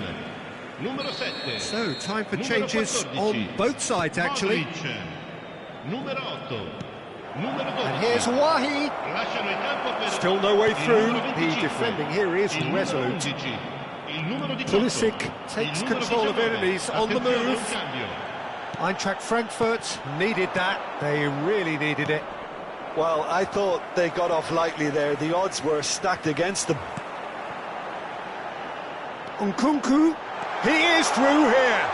Numero 7. So, time for changes on both sides, actually. Modric. Numero 8. And here's Wahi. Still no way through. The defending here is resolute. Pulisic takes control of it and he's on the move. Eintracht Frankfurt needed that. They really needed it. Well, I thought they got off lightly there. The odds were stacked against them. Nkunku, he is through here.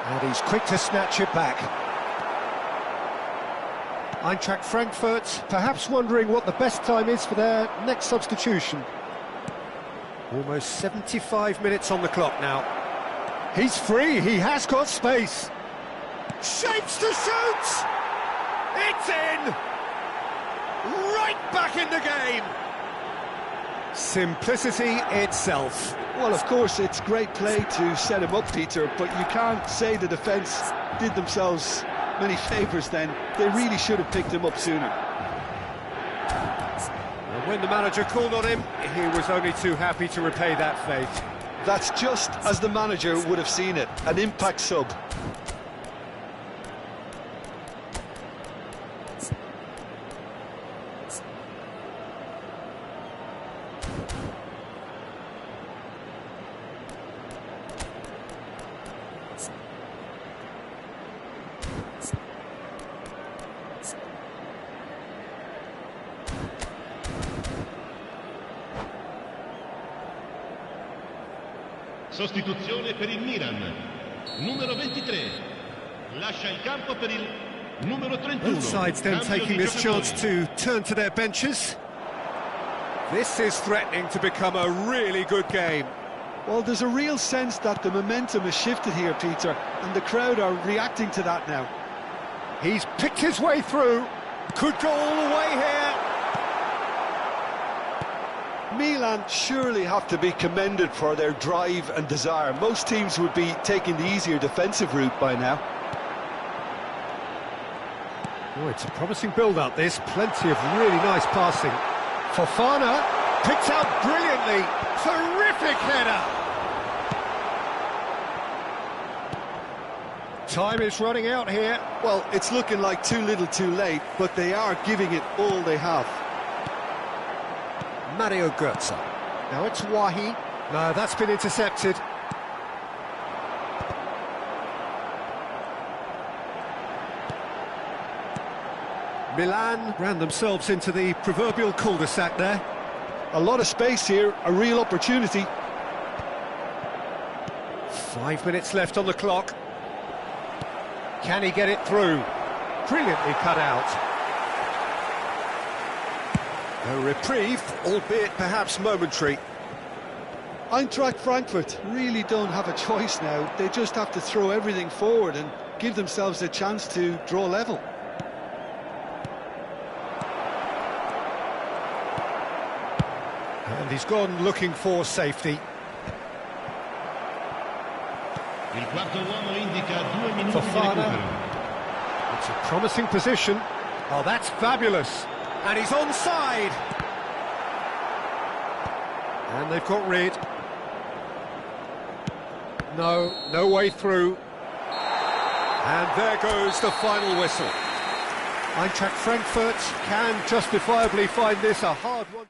And he's quick to snatch it back. Eintracht Frankfurt perhaps wondering what the best time is for their next substitution. Almost 75 minutes on the clock now. He's free, he has got space. Shapes to shoot! It's in! Right back in the game! Simplicity itself. Well, of course, it's great play to set him up, Peter, but you can't say the defence did themselves many favours then. They really should have picked him up sooner. And when the manager called on him, he was only too happy to repay that faith. That's just as the manager would have seen it, an impact sub. Sostituzione per il Milan. Numero 23. Lascia il campo per il numero 31. Both sides then taking this chance to turn to their benches. This is threatening to become a really good game. Well, there's a real sense that the momentum has shifted here, Peter, and the crowd are reacting to that now. He's picked his way through. Could go all the way here. Milan surely have to be commended for their drive and desire. Most teams would be taking the easier defensive route by now. Oh, it's a promising build-up, this. Plenty of really nice passing. Fofana picked out brilliantly. Terrific header. Time is running out here. Well, it's looking like too little too late, but they are giving it all they have. Mario Götze. Now it's Wahi. No, that's been intercepted. Milan ran themselves into the proverbial cul-de-sac there. A lot of space here, a real opportunity. 5 minutes left on the clock. Can he get it through? Brilliantly cut out. A reprieve, albeit perhaps momentary. Eintracht Frankfurt really don't have a choice now. They just have to throw everything forward and give themselves a chance to draw level. And he's gone looking for safety. Il quarto uomo indica 2 minuti di Fofana. recupero. It's a promising position. Oh, that's fabulous. And he's onside. And they've got rid. No way through. And there goes the final whistle. Eintracht Frankfurt can justifiably find this a hard one.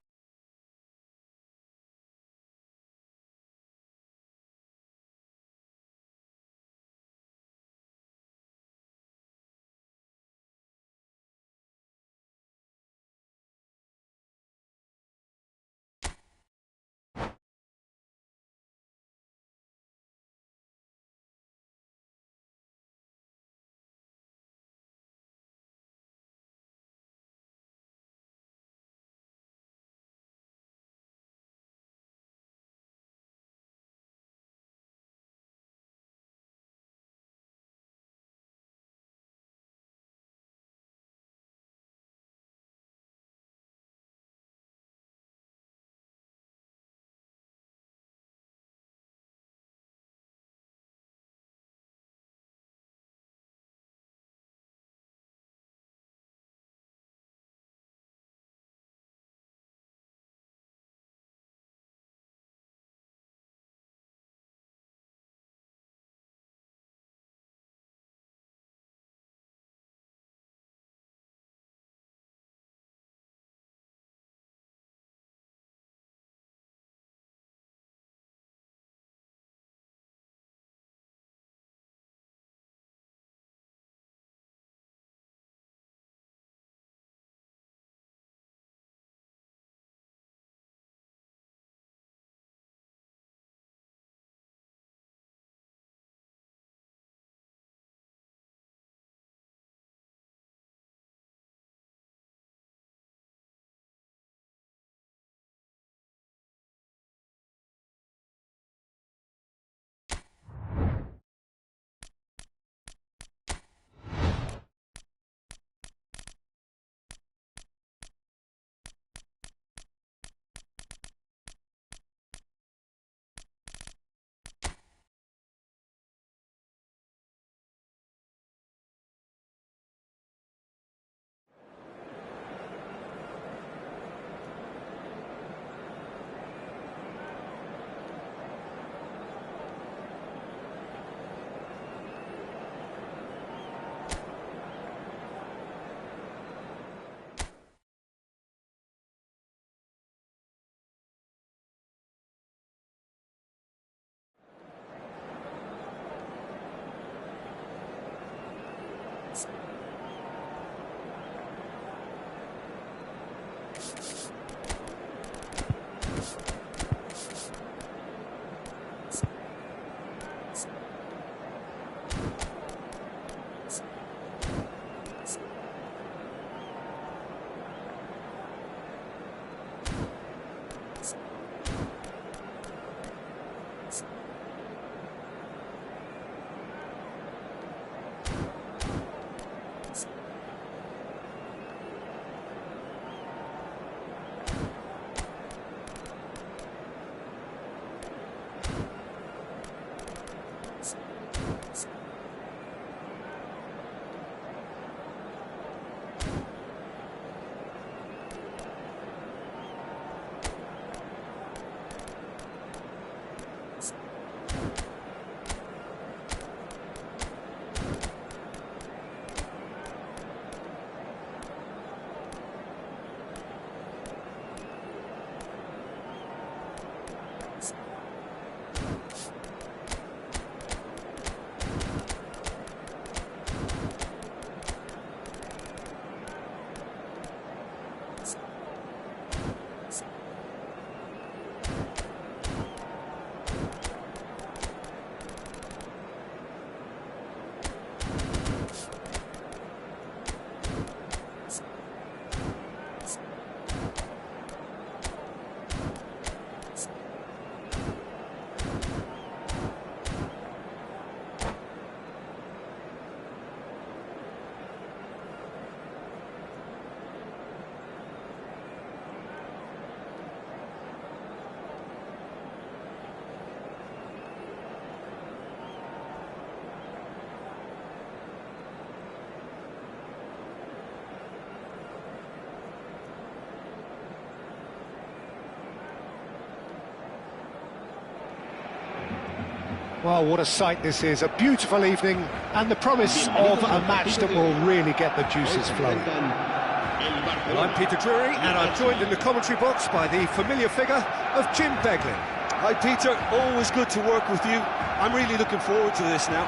Well, what a sight this is, a beautiful evening, and the promise of a match that will really get the juices flowing. Well, I'm Peter Drury, and I'm joined in the commentary box by the familiar figure of Jim Beglin. Hi Peter, always good to work with you. I'm really looking forward to this now.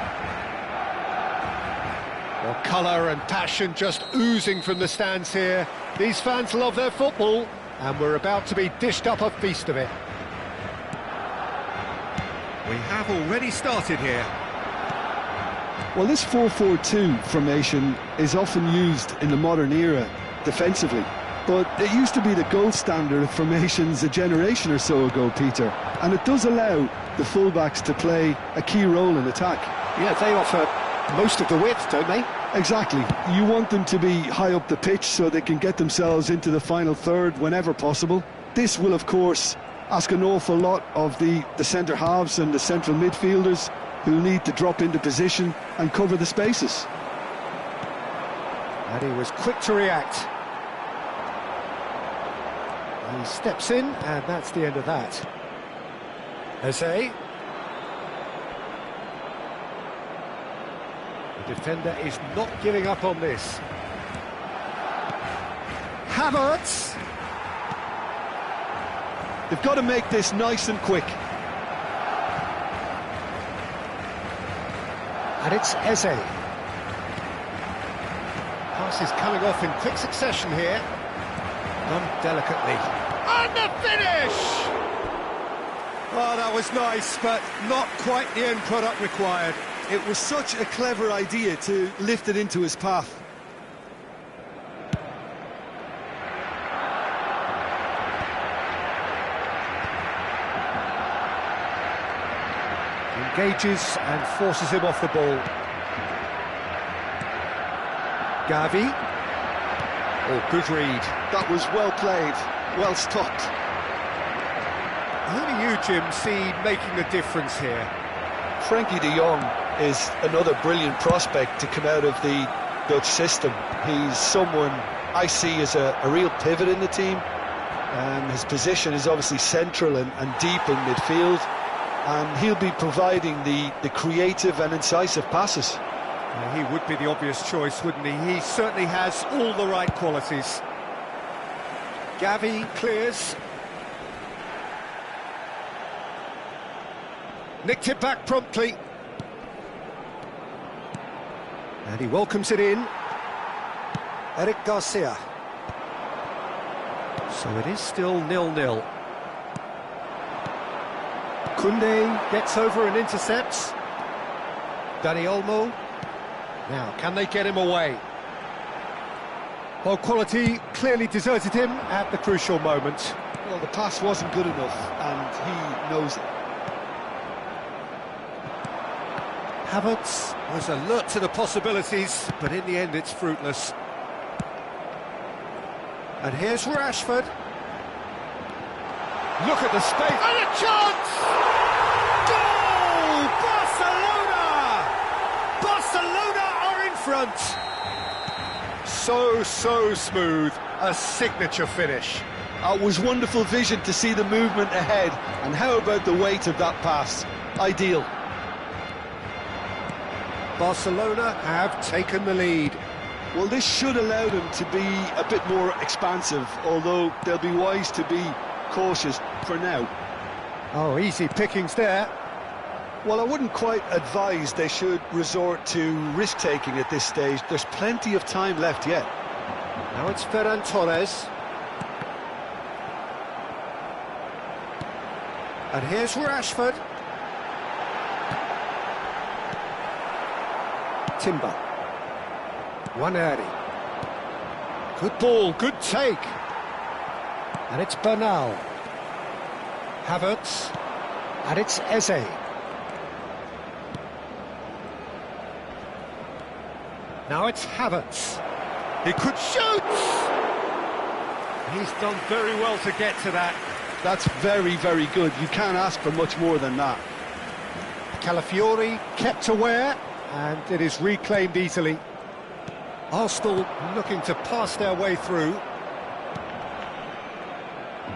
Well, colour and passion just oozing from the stands here. These fans love their football, and we're about to be dished up a feast of it. We have already started here. Well, this 4-4-2 formation is often used in the modern era defensively, but it used to be the gold standard of formations a generation or so ago, Peter, and it does allow the fullbacks to play a key role in attack. Yeah, they offer most of the width, don't they? Exactly. You want them to be high up the pitch so they can get themselves into the final third whenever possible. This will, of course, ask an awful lot of the centre halves and the central midfielders, who need to drop into position and cover the spaces. And he was quick to react. He steps in, and that's the end of that. Eze. The defender is not giving up on this. Havertz. They've got to make this nice and quick. And it's Eze. Pass is coming off in quick succession here. Done delicately. And the finish! Oh, that was nice, but not quite the end product required. It was such a clever idea to lift it into his path. Engages and forces him off the ball. Gavi. Oh, good read. That was well played, well stopped. Who do you, Jim, see making the difference here? Frankie de Jong is another brilliant prospect to come out of the Dutch system. He's someone I see as a real pivot in the team. His position is obviously central and deep in midfield, and he'll be providing the creative and incisive passes. He would be the obvious choice, wouldn't he? He certainly has all the right qualities. Gavi clears. Nicked it back promptly. And he welcomes it in. Eric Garcia. So it is still 0-0. Koundé gets over and intercepts. Dani Olmo. Now, can they get him away? Well, quality clearly deserted him at the crucial moment. Well, the pass wasn't good enough, and he knows it. Havertz Was alert to the possibilities, but in the end it's fruitless. And here's Rashford. Look at the space. And a chance! Goal! Barcelona! Barcelona are in front. So smooth. A signature finish. It was wonderful vision to see the movement ahead. And how about the weight of that pass? Ideal. Barcelona have taken the lead. Well, this should allow them to be a bit more expansive, although they'll be wise to be cautious for now. Oh, easy pickings there. Well, I wouldn't quite advise they should resort to risk-taking at this stage. There's plenty of time left yet. Now it's Ferran Torres. And here's Rashford. Timber. Waneri. Good ball, good take. And it's Bernal. Havertz. And it's Eze. Now it's Havertz. He could shoot! He's done very well to get to that. That's very good. You can't ask for much more than that. Calafiori kept aware, and it is reclaimed easily. Arsenal looking to pass their way through.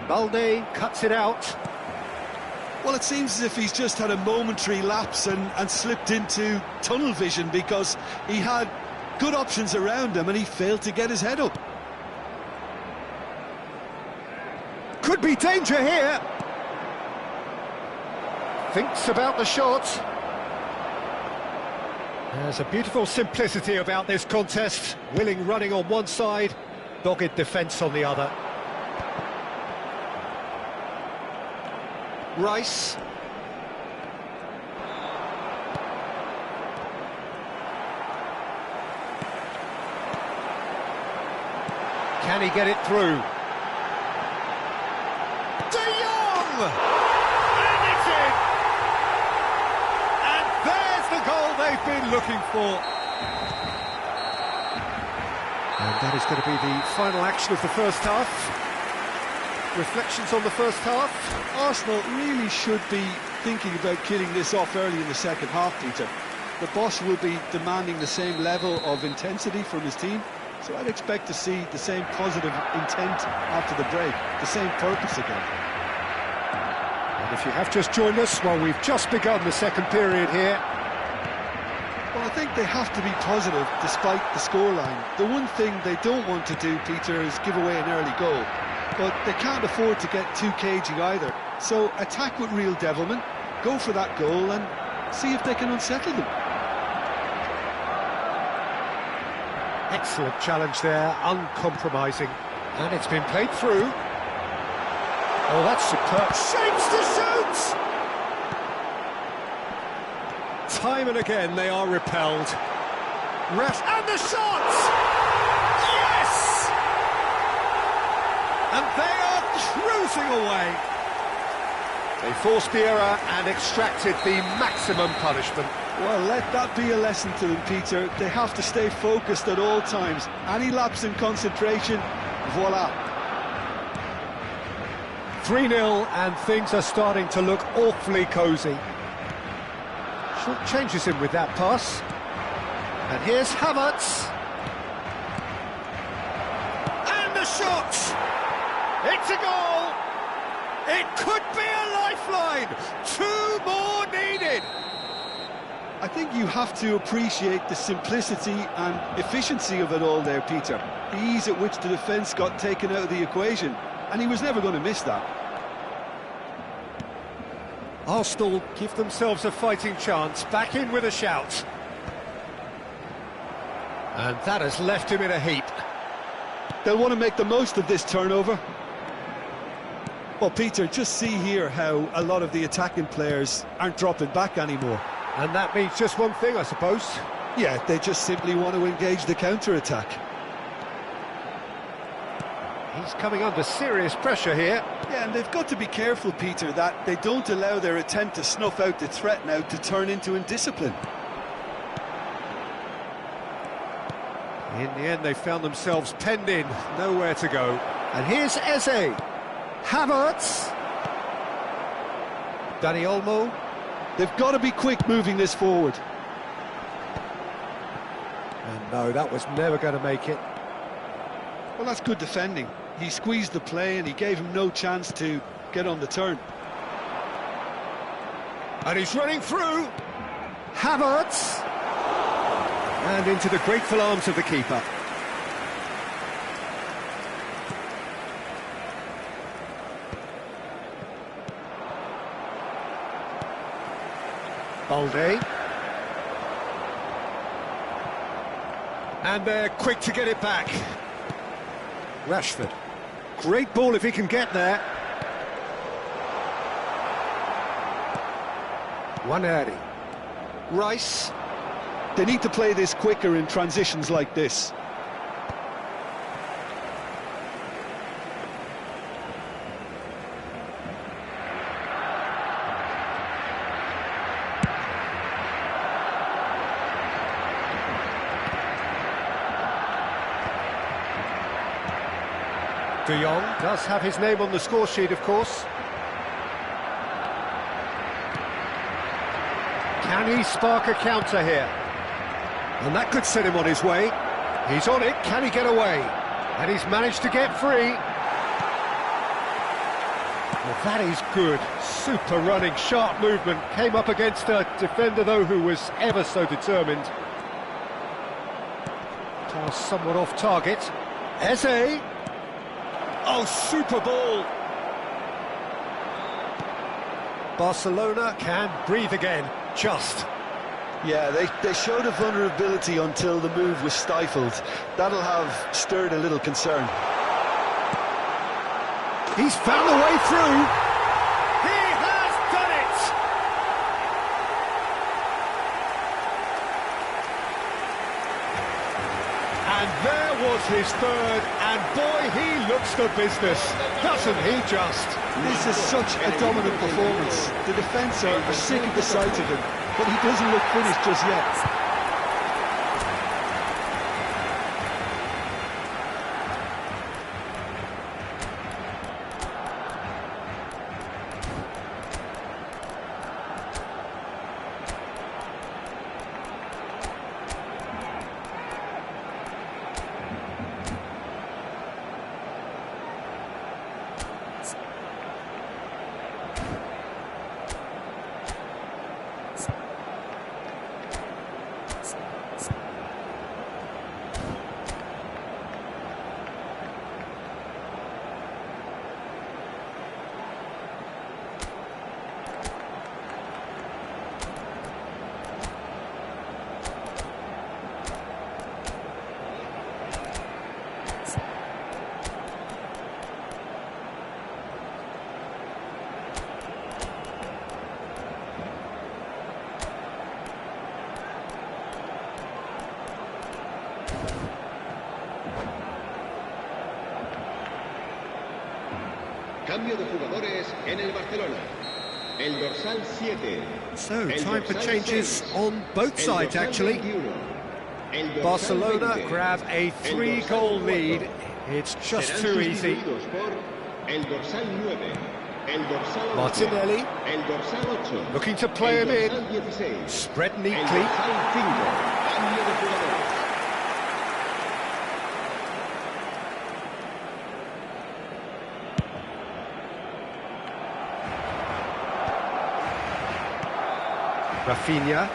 Balde cuts it out. Well, it seems as if he's just had a momentary lapse and slipped into tunnel vision, because he had good options around him and he failed to get his head up. Could be danger here. Thinks about the shot. There's a beautiful simplicity about this contest. Willing running on one side, dogged defence on the other. Rice. Can he get it through? De Jong! And it's in! And there's the goal they've been looking for. And that is going to be the final action of the first half. Reflections on the first half? Arsenal really should be thinking about killing this off early in the second half, Peter. The boss will be demanding the same level of intensity from his team, so I'd expect to see the same positive intent after the break, the same purpose again. And if you have just joined us, well, we've just begun the second period here. Well, I think they have to be positive despite the scoreline. The one thing they don't want to do, Peter, is give away an early goal. But they can't afford to get too cagey either. So attack with real devilment, go for that goal and see if they can unsettle them. Excellent challenge there, uncompromising. And it's been played through. Oh, that's superb. Shapes to shoot! Time and again they are repelled. And the shot! Yes! And they are cruising away. They forced the error and extracted the maximum punishment. Well, let that be a lesson to them, Peter. They have to stay focused at all times. Any lapse in concentration, voila. 3-0 and things are starting to look awfully cosy. Short changes him with that pass. And here's Havertz. And the shot! It's a goal! It could be a lifeline! 2 more needed! I think you have to appreciate the simplicity and efficiency of it all there, Peter. The ease at which the defence got taken out of the equation, and he was never going to miss that. Arsenal give themselves a fighting chance, back in with a shout. And that has left him in a heap. They'll want to make the most of this turnover. Well, Peter, just see here how a lot of the attacking players aren't dropping back anymore. And that means just one thing, I suppose. Yeah, they just simply want to engage the counter-attack. He's coming under serious pressure here. Yeah, and they've got to be careful, Peter, that they don't allow their attempt to snuff out the threat now to turn into indiscipline. In the end, they found themselves penned in, nowhere to go. And here's Eze. Havertz. Dani Olmo. They've got to be quick moving this forward. And no, that was never going to make it. Well, that's good defending. He squeezed the play and he gave him no chance to get on the turn. And he's running through. Havertz. And into the grateful arms of the keeper. Balde. And they're quick to get it back. Rashford. Great ball if he can get there. Waneri. Rice. They need to play this quicker in transitions like this. De Jong does have his name on the score sheet, of course. Can he spark a counter here? And that could set him on his way. He's on it, can he get away? And he's managed to get free. Well, that is good. Super running, sharp movement. Came up against a defender, though, who was ever so determined. Toss somewhat off target. Eze. Oh, super ball. Barcelona can breathe again. Just. Yeah, they showed a vulnerability until the move was stifled. That'll have stirred a little concern. He's found a way through. He has done it! And there was his third, and boy, he looks the business, doesn't he just? This is such a dominant performance. The defence are sick of the sight of him, but he doesn't look finished just yet. Cambio de jugadores en el Barcelona. El dorsal 7. So, time for changes on both sides, actually. Barcelona grab a 3-goal lead. It's just too easy. El dorsal 9. El dorsal 11. Martinelli El dorsal 8. looking to play him in. 16. Spread El neatly. dorsal 5. Cambio de jugadores. Rafinha.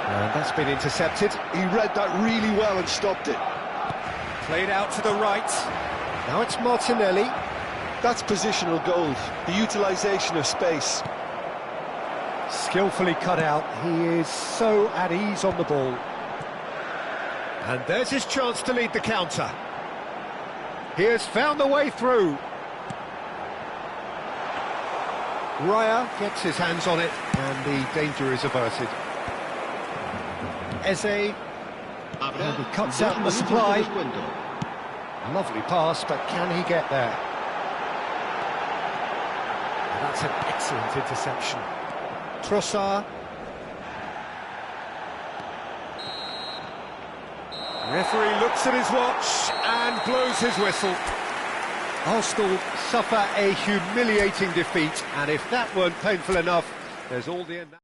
And that's been intercepted. He read that really well and stopped it. Played out to the right. Now it's Martinelli. That's positional gold, the utilisation of space. Skillfully cut out. He is so at ease on the ball. And there's his chance to lead the counter. He has found the way through. Raya gets his hands on it, and the danger is averted. Eze, and he cuts out the supply. Lovely pass, but can he get there? And that's an excellent interception. Trossard. Referee looks at his watch and blows his whistle. Arsenal suffer a humiliating defeat, and if that weren't painful enough, there's all the end.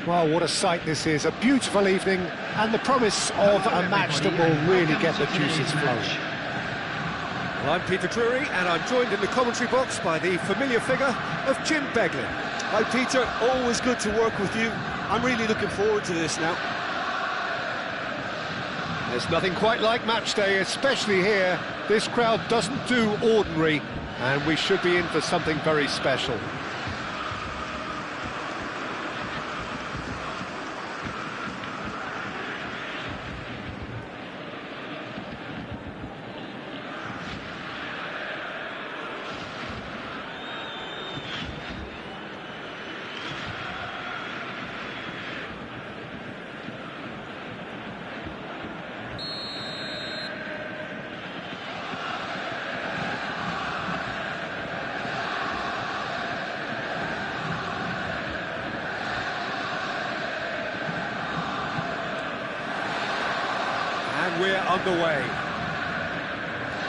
Well, what a sight this is, a beautiful evening, and the promise of a match that will really get the juices flowing. Well, I'm Peter Drury, and I'm joined in the commentary box by the familiar figure of Jim Beglin. Hi Peter, always good to work with you. I'm really looking forward to this now. There's nothing quite like match day, especially here. This crowd doesn't do ordinary, and we should be in for something very special. And we're underway.